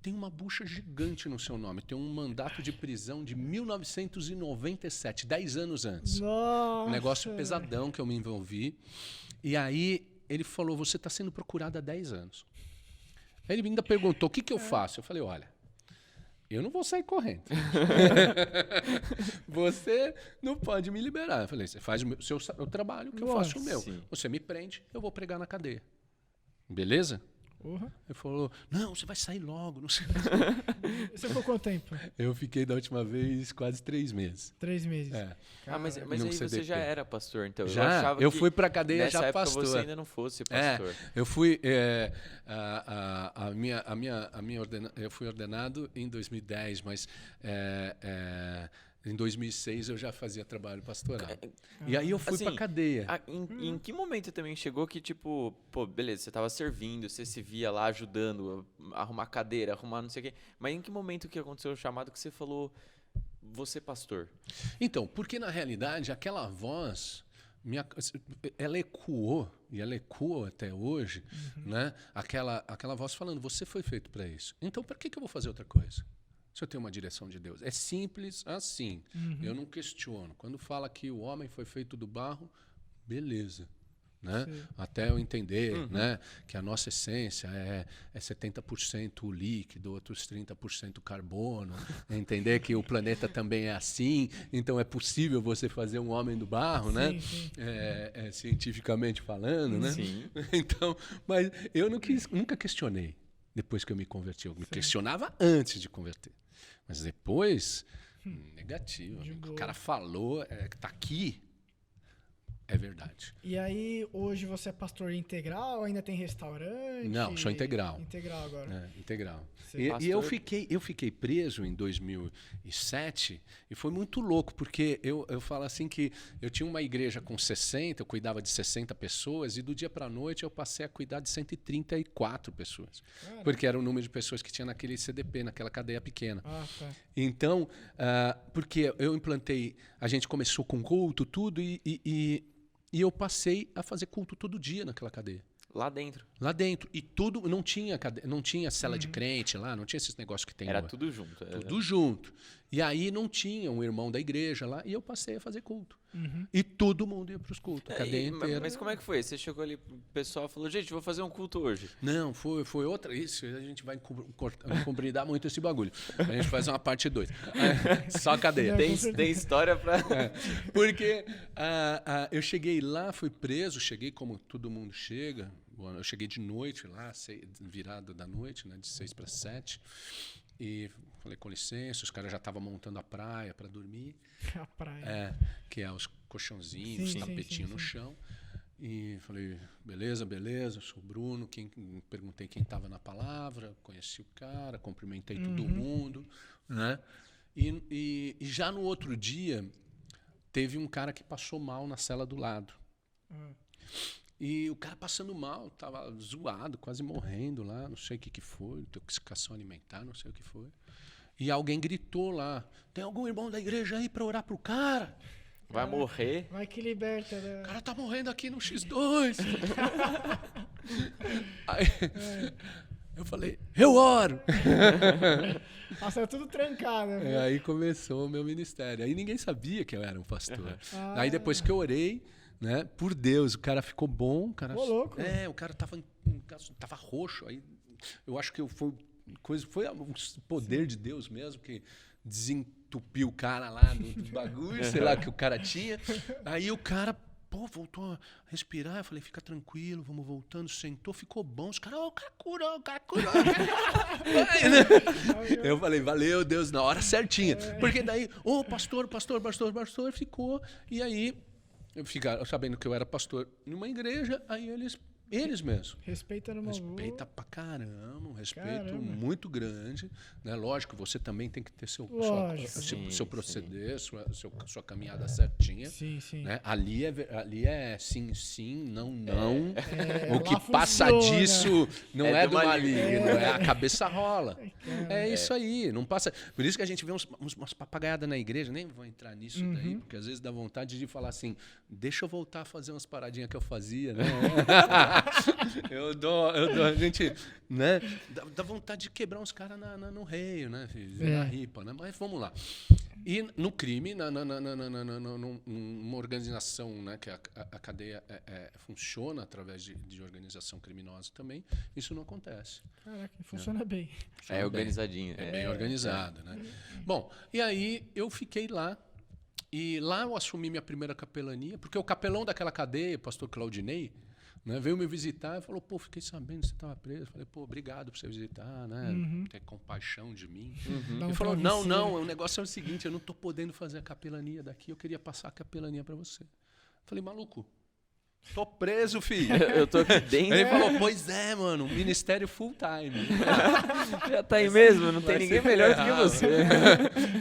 tem uma bucha gigante no seu nome, tem um mandato de prisão de 1997, 10 anos antes. Nossa. Um negócio pesadão que eu me envolvi. E aí ele falou, você está sendo procurado há 10 anos. Aí ele ainda perguntou, o que eu faço? Eu falei, olha, eu não vou sair correndo. Você não pode me liberar. Eu falei, você faz o seu trabalho, que eu faço o meu. Sim. Você me prende, eu vou pregar na cadeia. Beleza? Uhum. Ele falou, não, você vai sair logo. Não sei. Você ficou quanto tempo? Eu fiquei da última vez quase 3 meses. 3 meses. É. Mas no aí você CDP. já era pastor, então. Já, eu fui pra cadeia nessa já época pastor. você ainda não fosse pastor. Eu fui eu fui ordenado em 2010, mas em 2006 eu já fazia trabalho pastoral. E aí eu fui Assim, pra cadeia. Em que momento também chegou que, tipo, pô, beleza, você tava servindo, você se via lá ajudando, a arrumar cadeira, arrumar não sei o quê, mas em que momento que aconteceu o chamado que você falou, você pastor? Então, porque na realidade aquela voz ela ecoou, e ela ecoa até hoje, né? Aquela voz falando, você foi feito para isso. Então, por que eu vou fazer outra coisa? Se eu tenho uma direção de Deus. É simples assim. Eu não questiono. Quando fala que o homem foi feito do barro, beleza. Né? Até eu entender né, que a nossa essência é 70% líquido, outros 30% carbono. Entender que o planeta também é assim, então é possível você fazer um homem do barro, sim, né? Sim. Cientificamente falando. Né? Sim. Então, mas eu nunca questionei depois que eu me converti. Eu me questionava antes de converter. Mas depois, negativo. O cara falou, que está aqui. É verdade. E aí, hoje você é pastor integral? Ainda tem restaurante? Não, sou integral. Integral agora. Integral. E eu fiquei preso em 2007 e foi muito louco, porque eu falo assim que eu tinha uma igreja com 60, eu cuidava de 60 pessoas e do dia para a noite eu passei a cuidar de 134 pessoas. Caramba. Porque era o número de pessoas que tinha naquele CDP, naquela cadeia pequena. Ah, tá. Então, porque eu implantei, a gente começou com culto, tudo, e eu passei a fazer culto todo dia naquela cadeia. Lá dentro. Lá dentro. E tudo, não tinha cela de crente lá, não tinha esses negócios que tem Era lá. tudo junto. Tudo junto. E aí não tinha um irmão da igreja lá, e eu passei a fazer culto. E todo mundo ia para os cultos, a cadeia inteira. Mas como é que foi? Você chegou ali, o pessoal falou, gente, vou fazer um culto hoje. Não, foi outra. Isso, a gente vai compridar muito esse bagulho. A gente faz uma parte 2. Só cadeia. Tem história para... Porque eu cheguei lá, fui preso, cheguei como todo mundo chega. Eu cheguei de noite lá, virado da noite, né, de 6 para 7. E falei, com licença, os caras já estavam montando a praia para dormir. A praia. Que é os colchãozinhos, os tapetinhos no chão. E falei, beleza, sou o Bruno. Perguntei quem estava na palavra, conheci o cara, cumprimentei todo mundo. Né? E já no outro dia, teve um cara que passou mal na cela do lado. E o cara passando mal, tava zoado, quase morrendo lá, não sei o que foi, intoxicação alimentar, não sei o que foi. E alguém gritou lá, tem algum irmão da igreja aí para orar pro cara? Vai morrer. Vai que liberta. Né? O cara tá morrendo aqui no X2. Aí, eu falei, eu oro. Nossa, é tudo trancado. Aí começou o meu ministério. Aí ninguém sabia que eu era um pastor. Aí depois que eu orei, né? Por Deus, o cara ficou bom. O cara, louco. O cara tava roxo. Aí eu acho que foi o poder de Deus mesmo que desentupiu o cara lá do bagulho, sei lá, que o cara tinha. Aí o cara, voltou a respirar. Eu falei, fica tranquilo, vamos voltando. Sentou, ficou bom. Os caras, o cara curou. Eu falei, valeu, Deus, na hora certinha. Porque daí, pastor, ficou. E aí, eu ficaram sabendo que eu era pastor numa igreja, aí eles mesmos. Respeita pra caramba, um respeito muito grande. Né? Lógico, você também tem que ter seu proceder, sua caminhada certinha. Sim. Né? Ali é sim, não. O que passa disso não é do maligno, é a cabeça rola. Isso aí, não passa. Por isso que a gente vê umas papagaiadas na igreja, nem vou entrar nisso daí, porque às vezes dá vontade de falar assim, deixa eu voltar a fazer umas paradinhas que eu fazia, né? Eu dou, a gente, né? Dá vontade de quebrar uns caras no reio, né? Na ripa, né? Mas vamos lá. E no crime, numa organização, né? Que a cadeia funciona através de organização criminosa também, isso não acontece. Caraca, funciona bem. É organizadinho. É bem organizado, né? Bom, e aí eu fiquei lá. E lá eu assumi minha primeira capelania, porque o capelão daquela cadeia, o pastor Claudinei, né, veio me visitar e falou, fiquei sabendo que você estava preso. Falei, obrigado por você visitar, né? Ter compaixão de mim. Ele falou, não, o negócio é o seguinte, eu não estou podendo fazer a capelania daqui, eu queria passar a capelania para você. Falei, maluco, tô preso, filho. Eu tô aqui dentro. Ele falou, pois é, mano, ministério full time. Já tá aí mesmo, não tem ninguém melhor do que você.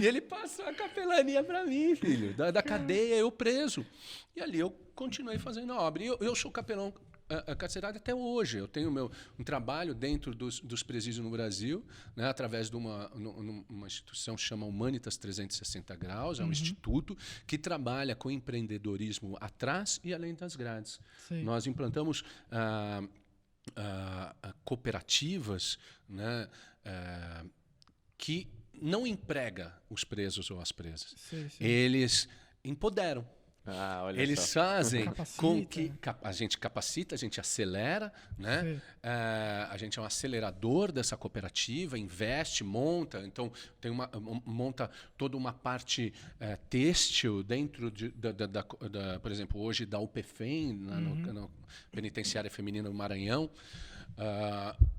E ele passou a capelania pra mim, filho. Da cadeia, eu preso. E ali eu continuei fazendo a obra. E eu sou capelão carcerário até hoje. Eu tenho um trabalho dentro dos presídios no Brasil, né, através de uma instituição que chama Humanitas 360 Graus, é um instituto que trabalha com empreendedorismo atrás e além das grades. Sim. Nós implantamos cooperativas, né, que não emprega os presos ou as presas. Sim. Eles empoderam. Olha Eles só. fazem Capacita. com que a gente capacita, a gente acelera, né? A gente é um acelerador dessa cooperativa, investe, monta. Então, monta toda uma parte têxtil dentro por exemplo, hoje da UPFEM, na Penitenciária Feminina do Maranhão.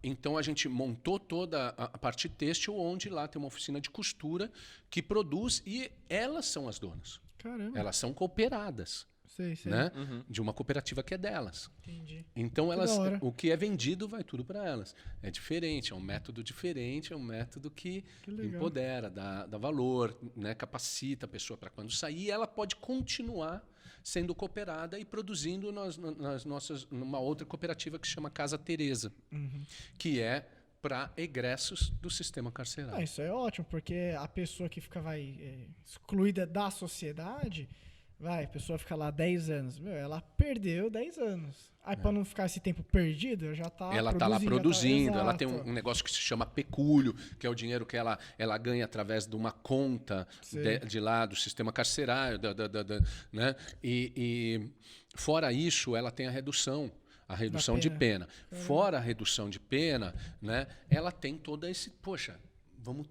Então a gente montou toda a parte têxtil, onde lá tem uma oficina de costura que produz, e elas são as donas. Caramba. Elas são cooperadas, Sei. né? De uma cooperativa que é delas. Entendi. Então Que da hora. o que é vendido vai tudo para elas. É diferente, é um método diferente, é um método que legal. empodera, dá valor, né? Capacita a pessoa para quando sair, ela pode continuar sendo cooperada e produzindo numa outra cooperativa que se chama Casa Teresa, que é para egressos do sistema carcerário. Isso é ótimo, porque a pessoa que fica excluída da sociedade, a pessoa fica lá 10 anos. Ela perdeu 10 anos. Aí, para não ficar esse tempo perdido, já tá ela está lá produzindo, ela tem Exato. um negócio que se chama pecúlio, que é o dinheiro que ela ganha através de uma conta de lá do sistema carcerário, né? E fora isso, ela tem a redução de pena. Fora a redução de pena, né? Ela tem todo esse, vamos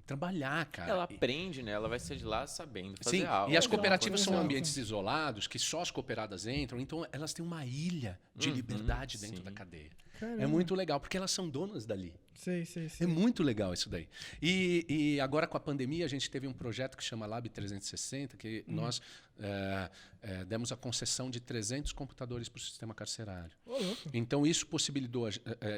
trabalhar, cara. Ela aprende, né? Ela vai sair de lá sabendo fazer Sim, algo. e as cooperativas são Exato. ambientes isolados, que só as cooperadas entram, então elas têm uma ilha de liberdade dentro da cadeia. Caramba. É muito legal, porque elas são donas dali. Sei. É muito legal isso daí. E agora com a pandemia a gente teve um projeto que chama Lab 360, que nós demos a concessão de 300 computadores para o sistema carcerário. Louco. Então isso possibilitou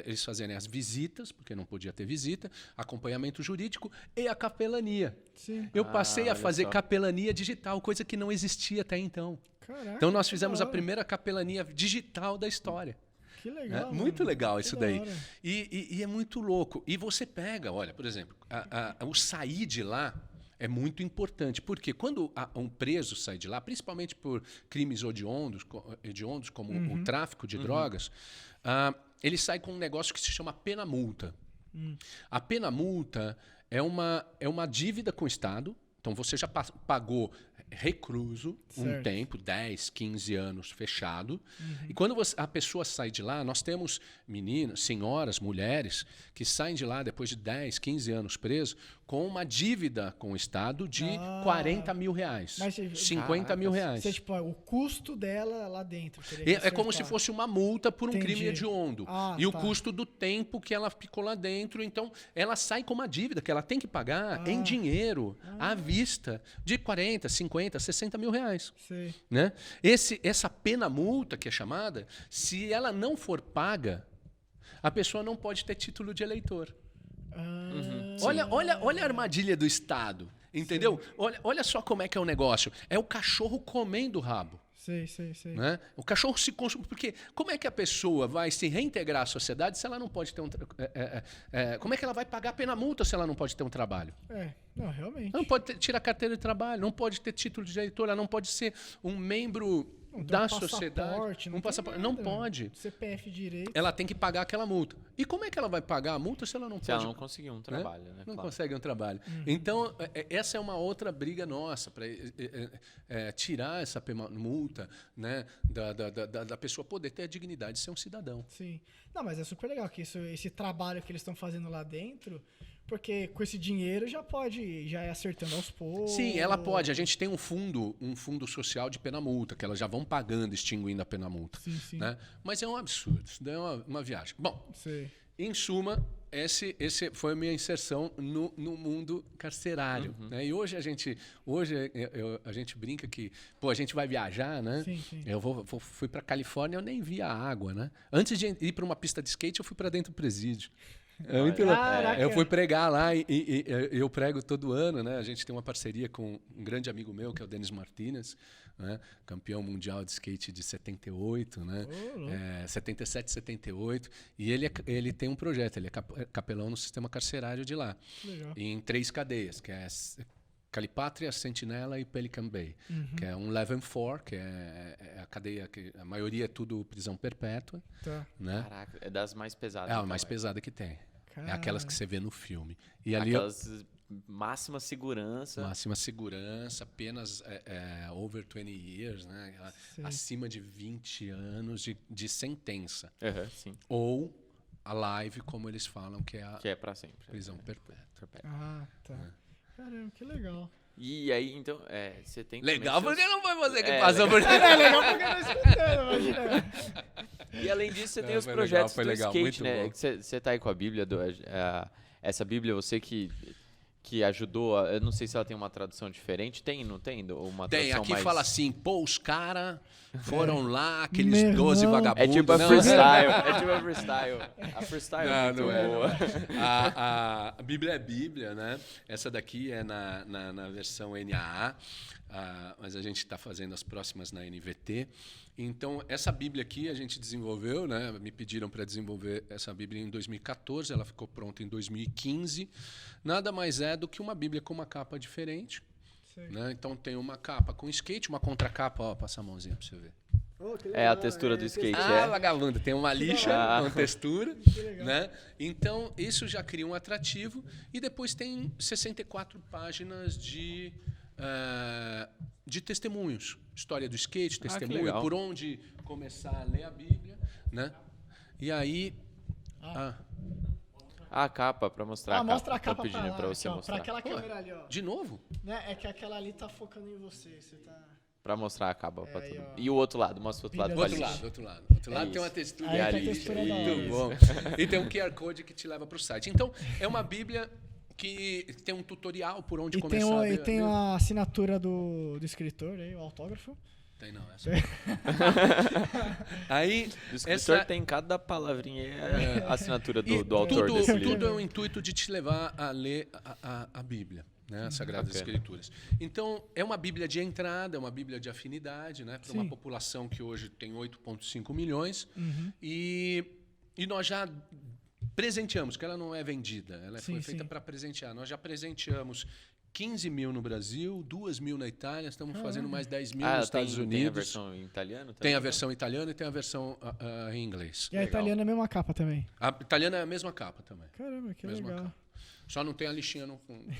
eles fazerem as visitas, porque não podia ter visita, acompanhamento jurídico e a capelania. Sim. Eu passei a olha fazer só. capelania digital, coisa que não existia até então. Caraca, Então nós que fizemos da a hora. primeira capelania digital da história. Que legal. Muito mano. legal Que isso da daí. hora. E é muito louco. E você pega, olha, por exemplo, o sair de lá é muito importante. Porque quando um preso sai de lá, principalmente por crimes hediondos como o tráfico de drogas, ele sai com um negócio que se chama pena-multa. A pena-multa é uma dívida com o Estado. Então você já pagou recluso um Certo. tempo, 10, 15 anos fechado. E quando a pessoa sai de lá, nós temos meninas, senhoras, mulheres que saem de lá depois de 10, 15 anos presos com uma dívida com o Estado de 40 mil reais, Mas 50 mil reais. Você, o custo dela lá dentro. teria que É como se acertar. fosse uma multa por um Entendi. crime hediondo. E o custo do tempo que ela ficou lá dentro. Então, ela sai com uma dívida que ela tem que pagar em dinheiro, à vista, de 40, 50, 60 mil reais. Sei. Né? Essa pena-multa, que é chamada, se ela não for paga, a pessoa não pode ter título de eleitor. Olha a armadilha do Estado. Entendeu? Olha só como é que é o negócio. É o cachorro comendo o rabo. Sei. Né? O cachorro se consome. Porque como é que a pessoa vai se reintegrar à sociedade se ela não pode ter como é que ela vai pagar a pena-multa se ela não pode ter um trabalho? Não, realmente. Ela não pode tirar carteira de trabalho, não pode ter título de eleitor, ela não pode ser um membro Não tem da um sociedade. passaporte, Um passaporte. tem Não nada. pode. CPF direito. Ela tem que pagar aquela multa. E como é que ela vai pagar a multa se ela não Se pode? ela não conseguir um trabalho, né? Não Claro. consegue um trabalho. Então, essa é uma outra briga nossa, para tirar essa multa, né, da pessoa poder ter a dignidade de ser um cidadão. Sim. Não, mas é super legal que esse trabalho que eles estão fazendo lá dentro, porque com esse dinheiro já ir acertando aos poucos. Sim, ela pode. A gente tem um fundo social de pena-multa, que elas já vão pagando, extinguindo a pena-multa. Sim. Né? Mas é um absurdo, isso daí é uma viagem. Bom, Sei. em suma, esse foi a minha inserção no mundo carcerário. Né? E hoje a gente brinca que a gente vai viajar, né? Sim. Eu fui para Califórnia, eu nem via a água, né? Antes de ir para uma pista de skate, eu fui para dentro do presídio. É muito louco. Caraca. Eu fui pregar lá e eu prego todo ano, né? A gente tem uma parceria com um grande amigo meu, que é o Denis Martinez, né? Campeão mundial de skate de 78, né? 77, 78. E ele tem um projeto, ele é capelão no sistema carcerário de lá. Legal. Em 3 cadeias, que é Calipátria, Sentinela e Pelican Bay, que é um Level 4, que é a cadeia que a maioria é tudo prisão perpétua, Tá. né? Caraca, é das mais pesadas. É a então, mais pesada que tem. É aquelas que você vê no filme. E ali Aquelas máxima segurança. máxima segurança, apenas over 20 years, né? Sim. Acima de 20 anos de sentença. Sim. Ou a live, como eles falam, que é a Que é pra sempre. prisão perpétua. Ah, tá. Caramba, que legal. E aí, então, você tem Legal, também porque seus... não foi você que É, passou por É legal porque eu não escutando, imagina. E além disso, você tem Não, os foi projetos legal, do skate, muito né? bom. Que você tá aí com a Bíblia, essa Bíblia, você que ajudou, eu não sei se ela tem uma tradução diferente, tem, não tem? Uma Tem, tradução aqui mais... fala assim, pô, os caras foram lá, aqueles Meu 12 irmão. vagabundos. É tipo a Não, freestyle, é tipo a freestyle. A freestyle é muito Não é. boa. A Bíblia é Bíblia, né? Essa daqui é na versão NAA, mas a gente está fazendo as próximas na NVT. Então, essa Bíblia aqui a gente desenvolveu, né? Me pediram para desenvolver essa Bíblia em 2014, ela ficou pronta em 2015. Nada mais é do que uma Bíblia com uma capa diferente. Né? Então, tem uma capa com skate, uma contracapa. Ó, passa a mãozinha para você ver. É a textura do skate, Vagabundo, tem uma lixa legal. com textura, né? Então, isso já cria um atrativo. E depois tem 64 páginas de testemunhos. História do skate, testemunho, legal. por onde começar a ler a Bíblia, né? E aí... A capa, pra mostrar mostra a Tô capa pedindo lá, pra você aqui, ó, mostrar. pra aquela câmera ali, ó. De novo? Né? É que aquela ali tá focando em você. Você tá... Pra mostrar a capa pra aí, todo ó. mundo. E o outro lado, mostra o outro lado. Bíblia pra do lixa. Outro lado. Outro lado tem isso. uma textura. Aí que a lixa, textura é da hora. Muito bom. E tem um QR Code que te leva para o site. Então, é uma Bíblia que tem um tutorial por onde E começar tem, a e ler. tem a assinatura do escritor aí, o autógrafo. Tem não, essa. Aí, O escritor essa... tem cada palavrinha é a assinatura do autor tudo, desse livro. tudo é o intuito de te levar a ler a Bíblia, né? As Sagradas Bacana. Escrituras. Então, é uma Bíblia de entrada, é uma Bíblia de afinidade, né? Para uma população que hoje tem 8,5 milhões. E nós já presenteamos, que ela não é vendida, ela foi feita para presentear. Nós já presenteamos 15 mil no Brasil, 2 mil na Itália, estamos fazendo mais 10 mil nos Estados Unidos. Tem a versão em italiano também? Tem a versão italiana e tem a versão em inglês. E a italiana é a mesma capa também. A italiana é a mesma capa também. Caramba, que Mesma legal. capa. Só não tem a lixinha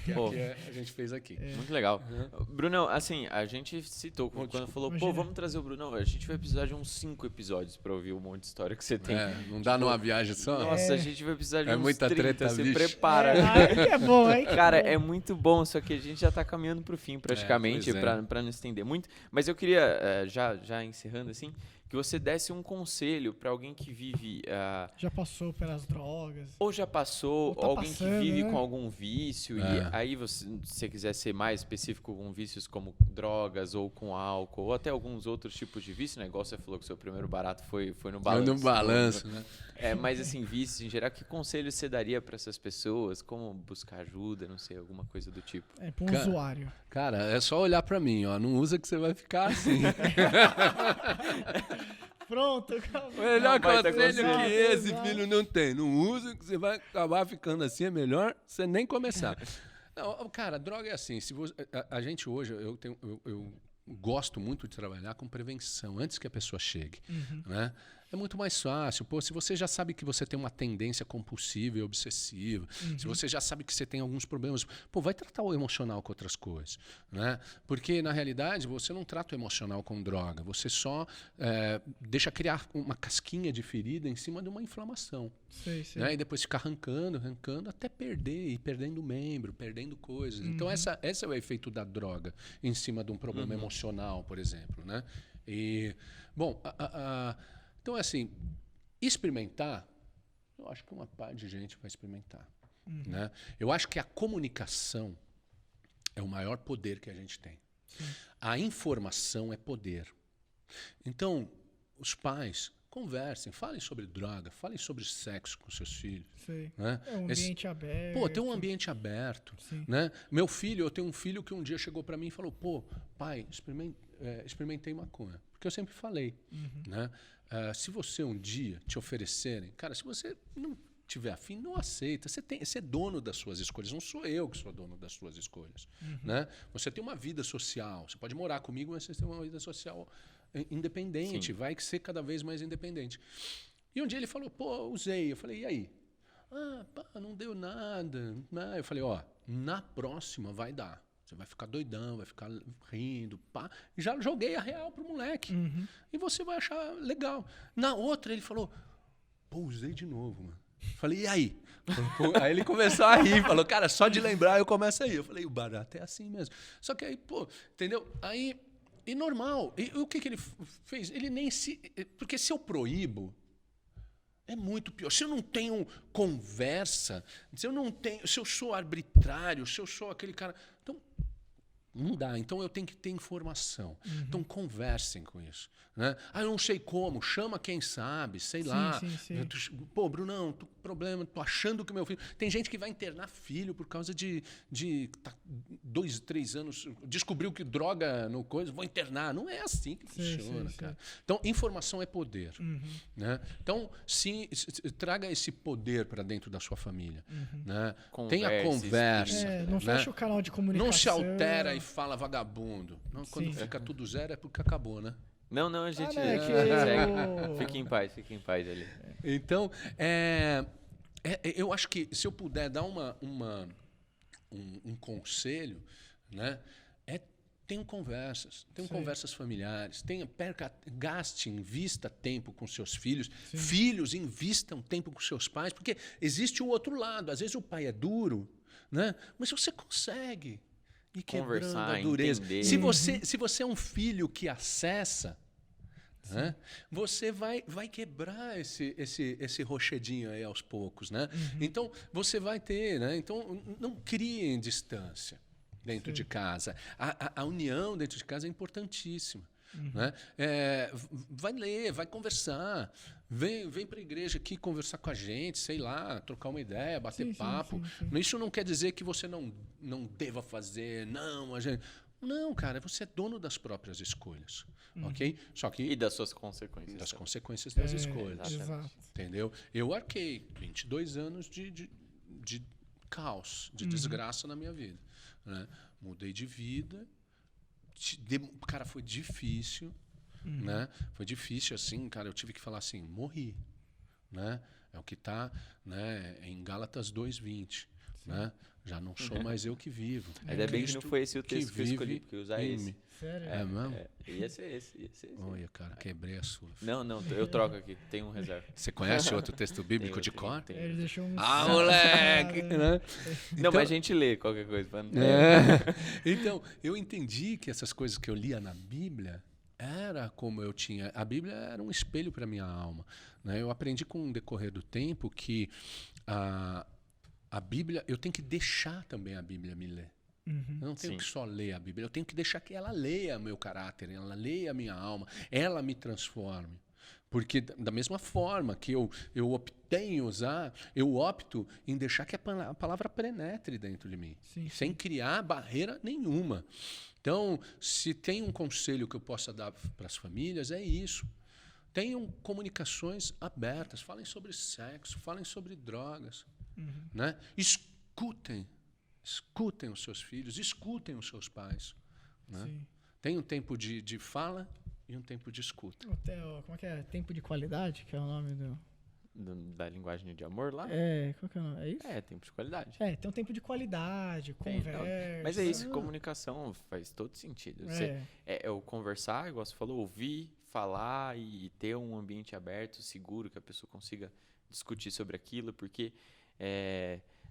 que Pô. aqui a gente fez aqui. Muito legal. Brunão, assim, a gente citou quando falou, pô, vamos trazer o Brunão. A gente vai precisar de uns 5 episódios pra ouvir um monte de história que você tem. Não dá numa viagem só? Nossa, a gente vai precisar de uns muita 30, treta, se bicho. prepara. Aí é bom, hein? Cara, é muito bom, só que a gente já tá caminhando pro fim, praticamente, pois é. pra não estender muito. Mas eu queria, já encerrando assim, que você desse um conselho pra alguém que vive... Já passou pelas drogas. ou já passou, Ou tá alguém passando, que vive né? com algum vício, e aí se você quiser ser mais específico com vícios como drogas ou com álcool, ou até alguns outros tipos de vício, né? Igual você falou que o seu primeiro barato foi no balanço. No balanço, né? Mas assim, vícios em geral, que conselho você daria pra essas pessoas? Como buscar ajuda, não sei, alguma coisa do tipo? É pra um usuário. Cara, é só olhar pra mim, ó. Não usa que você vai ficar assim. Pronto, acabou. Melhor baita conselho conselho. que esse, filho, não tem. Não usa que você vai acabar ficando assim. É melhor você nem começar. Não, cara, droga é assim. Se você, a gente hoje, eu gosto muito de trabalhar com prevenção, antes que a pessoa chegue, né? É muito mais fácil. Pô, se você já sabe que você tem uma tendência compulsiva e obsessiva, se você já sabe que você tem alguns problemas, pô, vai tratar o emocional com outras coisas, né? Porque, na realidade, você não trata o emocional com droga, você só deixa criar uma casquinha de ferida em cima de uma inflamação. Sei. Né? E depois ficar arrancando, até perder, e perdendo membro, perdendo coisas. Então, esse é o efeito da droga em cima de um problema emocional, por exemplo, né? E, bom, então, assim, experimentar, eu acho que uma parte de gente vai experimentar. Né? Eu acho que a comunicação é o maior poder que a gente tem. A informação é poder. Então, os pais Conversem, falem sobre droga, falem sobre sexo com seus filhos. Sei. Né? É um ambiente aberto. Pô, tem um ambiente aberto. Né? Eu tenho um filho que um dia chegou para mim e falou, pô, pai, experimentei maconha. Porque eu sempre falei, né? Se você um dia te oferecerem, cara, se você não tiver afim, não aceita. Você é dono das suas escolhas, não sou eu que sou dono das suas escolhas. Né? Você tem uma vida social, você pode morar comigo, mas você tem uma vida social independente, Sim. vai ser cada vez mais independente. E um dia ele falou, pô, usei. Eu falei, e aí? Não deu nada. Eu falei, na próxima vai dar. Você vai ficar doidão, vai ficar rindo, pá. Já joguei a real pro moleque. E você vai achar legal. Na outra ele falou, pô, usei de novo, mano. Falei, e aí? Aí ele começou a rir, falou, cara, só de lembrar eu começo a rir. Eu falei, o barato é assim mesmo. Só que aí, pô, entendeu? Aí, e normal. E o que ele fez? Ele nem se... Porque se eu proíbo, é muito pior. Se eu não tenho conversa, se eu sou arbitrário, se eu sou aquele cara... Então, não dá. Então, eu tenho que ter informação. Então, conversem com isso. Né? Eu não sei como. Chama quem sabe, sei lá. Sim. Pô, Brunão, tô com problema, tô achando que meu filho... Tem gente que vai internar filho por causa de 2, 3 anos, descobriu que droga no coisa, vou internar. Não é assim que funciona, cara. Então, informação é poder. Né? Então, traga esse poder para dentro da sua família. Né? Tenha conversa. Não fecha o canal de comunicação. Não se altera e fala vagabundo. Não, quando fica tudo zero é porque acabou, né? Não, a gente segue. Fique em paz ali. Então, eu acho que se eu puder dar um conselho, né, tenham conversas, conversas familiares, invista tempo com seus filhos, filhos invistam tempo com seus pais, porque existe o outro lado. Às vezes o pai é duro, né, mas você consegue ir quebrando a dureza. Entender. Se você é um filho que acessa, né, você vai quebrar esse rochedinho aí aos poucos, né? Então você vai ter, né? Então não criem distância dentro de casa. A união dentro de casa é importantíssima. Né? Vai ler, vai conversar, vem para a igreja aqui conversar com a gente, sei lá, trocar uma ideia, bater papo. Isso não quer dizer que você não deva fazer, não, cara, você é dono das próprias escolhas, ok? Só que e das suas consequências. Das consequências das escolhas. Exato. Entendeu? Eu arquei 22 anos de caos, de desgraça na minha vida. Né? Mudei de vida. Cara, foi difícil. Né? Foi difícil, assim, cara, eu tive que falar assim, morri. Né? É o que está, né, em Gálatas 2:20. Né? Já não sou mais eu que vivo. Ainda bem que não foi esse o texto que eu escolhi, porque eu usar esse. Sério? É mesmo? Ia ser esse. Olha, cara, quebrei a sua. Não, eu troco aqui, tem um reserva. Você conhece outro texto bíblico de cor? Ele deixou um... moleque! Né? Não, mas a gente lê qualquer coisa. Pra não Então, eu entendi que essas coisas que eu lia na Bíblia era como eu tinha... A Bíblia era um espelho para minha alma. Né? Eu aprendi com o decorrer do tempo que a Bíblia... Eu tenho que deixar também a Bíblia me ler. Eu não tenho que só ler a Bíblia, eu tenho que deixar que ela leia meu caráter, ela leia a minha alma, ela me transforme. Porque da mesma forma que eu optei em usar, eu opto em deixar que a palavra penetre dentro de mim, sem criar barreira nenhuma. Então, se tem um conselho que eu possa dar para as famílias, é isso. Tenham comunicações abertas, falem sobre sexo, falem sobre drogas. Né? Escutem os seus filhos, escutem os seus pais. Né? Tem um tempo de fala e um tempo de escuta. Como é que é? Tempo de qualidade, que é o nome da linguagem de amor lá? Qual que é o nome? É isso? Tempo de qualidade. Tem um tempo de qualidade, conversa. Mas é isso, comunicação faz todo sentido. O conversar, igual você falou, ouvir, falar e ter um ambiente aberto, seguro, que a pessoa consiga discutir sobre aquilo, porque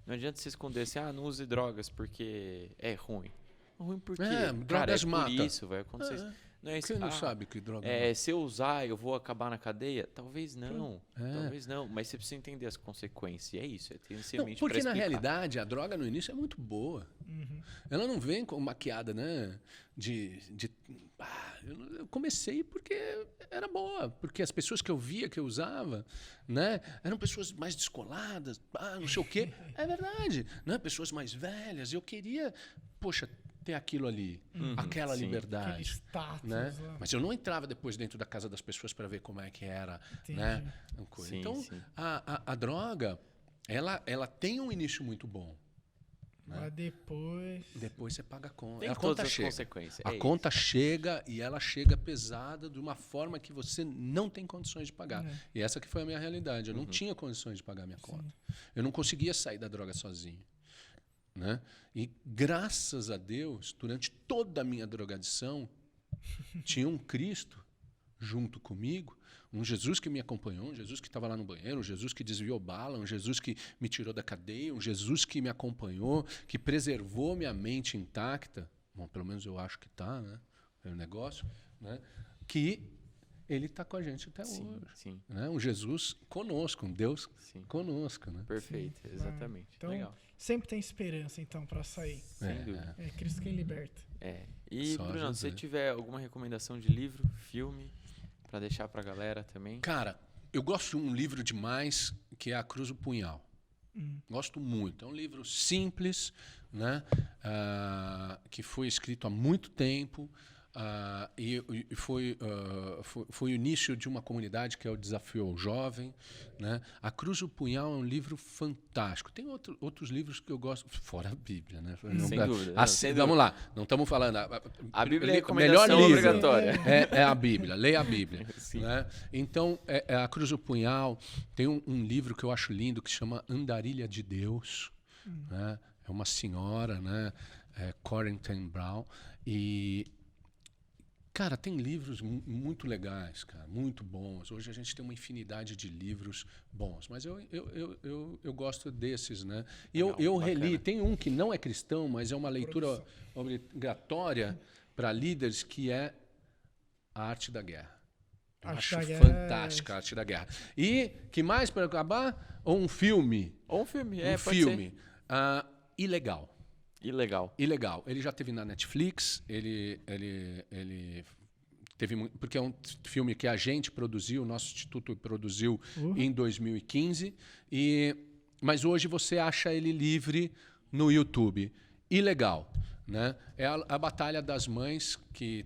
não adianta você esconder assim, não use drogas porque é ruim. Ruim porque, drogas por mata. isso vai acontecer. Não é isso. Você não sabe que droga é. Se eu usar, eu vou acabar na cadeia? Talvez não. Talvez não. Mas você precisa entender as consequências. E é isso. É ter Não, porque na realidade a droga no início é muito boa. Ela não vem com maquiada, né? Eu comecei porque era boa, porque as pessoas que eu via que eu usava, né, eram pessoas mais descoladas, não sei o quê. É verdade, né? Pessoas mais velhas. Eu queria, poxa, ter aquilo ali, aquela liberdade, aquele status, né? Mas eu não entrava depois dentro da casa das pessoas para ver como é que era, né? Coisa. Sim, então, sim. A droga, ela tem um início muito bom. Mas depois você paga a conta. Tem A todas conta as chega. consequências. A conta chega e ela chega pesada de uma forma que você não tem condições de pagar. E essa que foi a minha realidade. Eu não tinha condições de pagar a minha conta. Eu não conseguia sair da droga sozinho. Né? E graças a Deus, durante toda a minha drogadição, tinha um Cristo junto comigo, um Jesus que me acompanhou, um Jesus que estava lá no banheiro, um Jesus que desviou bala, um Jesus que me tirou da cadeia, um Jesus que me acompanhou, que preservou minha mente intacta. Bom, pelo menos eu acho que está, né? É um negócio, né? Que ele está com a gente até hoje. Sim. Né? Um Jesus conosco, um Deus conosco. Né? Perfeito, exatamente. Então, legal. Sempre tem esperança, então, para sair. Sem dúvida. É Cristo quem liberta. E, Só Bruno, se você Jesus. tiver alguma recomendação de livro, filme, para deixar para a galera também. Cara, eu gosto de um livro demais que é A Cruz do Punhal. Gosto muito. É um livro simples, né? Que foi escrito há muito tempo. E foi o início de uma comunidade que é o Desafio ao Jovem. Né? A Cruz do Punhal é um livro fantástico. Tem outros livros que eu gosto, fora a Bíblia. Né? Sem dúvida. Vamos lá, não estamos falando... A Bíblia é melhor recomendação livro obrigatória. é a Bíblia, leia a Bíblia. Sim. Né? Então, A Cruz do Punhal tem um livro que eu acho lindo que se chama Andarilha de Deus. Né? É uma senhora, né? Corinne ten Brown. E... Cara, tem livros muito legais, cara, muito bons. Hoje a gente tem uma infinidade de livros bons, mas eu gosto desses, né? E eu reli, tem um que não é cristão, mas é uma leitura obrigatória para líderes, que é A Arte da Guerra. Eu acho fantástica a Arte da Guerra. E, que mais para acabar? Um filme. Ou um filme, Um filme. Ilegal. Ilegal. Ele já teve na Netflix, ele teve porque é um filme que a gente produziu, o nosso instituto produziu em 2015, mas hoje você acha ele livre no YouTube. Ilegal, né? É a batalha das mães que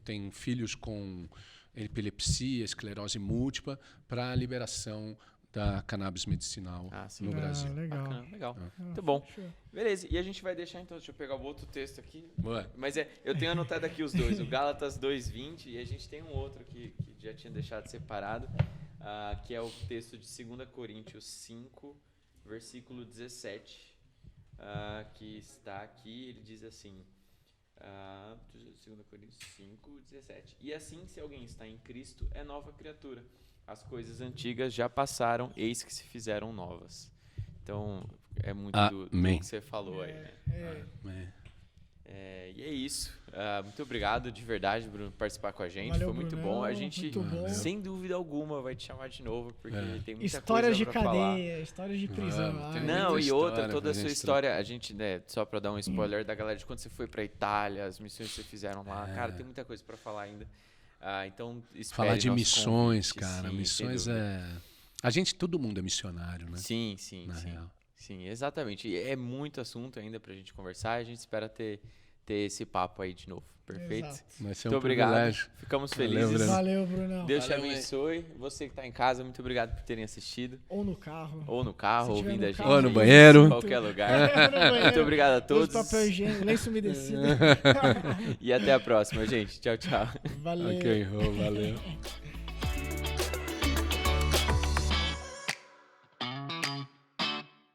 tem filhos com epilepsia, esclerose múltipla, para a liberação da cannabis medicinal no Brasil. Legal. Bacana, legal. Muito bom. Beleza, e a gente vai deixar então, deixa eu pegar o outro texto aqui. Ué. Mas eu tenho anotado aqui os dois, o Gálatas 2:20, e a gente tem um outro que já tinha deixado separado, que é o texto de 2 Coríntios 5, versículo 17, que está aqui, ele diz assim, 2 Coríntios 5, 17. E assim, se alguém está em Cristo, é nova criatura. As coisas antigas já passaram, eis que se fizeram novas. Então, é muito do que você falou aí, né? E é isso. Muito obrigado de verdade, Bruno, por participar com a gente. Valeu, foi muito Brunão, bom. A gente, muito bom. sem dúvida alguma, vai te chamar de novo, porque tem muita Histórias coisa de pra falar. cadeia, histórias de prisão. Não, e outra, história toda a pra sua gente história, a gente, né, só pra dar um spoiler da galera de quando você foi pra Itália, as missões que você fizeram lá. Cara, tem muita coisa pra falar ainda. Então, espere Falar de nosso missões, convite. cara. Sim, Missões todo mundo é missionário, né? Sim. Real. Sim, exatamente. E é muito assunto ainda pra gente conversar. A gente espera ter esse papo aí de novo. Perfeito? Exato. Vai ser Muito um obrigado. privilégio. Ficamos Valeu, felizes. Breno. Valeu, Brunão. Deus te Valeu, abençoe. Você que tá em casa, muito obrigado por terem assistido. Ou no carro. Ou no carro, Se tiver ouvindo no a gente. carro, Ou no banheiro. Em qualquer lugar. No banheiro. Muito obrigado a Usa todos. papel higiênico, lenço umedecido. E até a próxima, gente. Tchau, tchau. Valeu. Ok, valeu.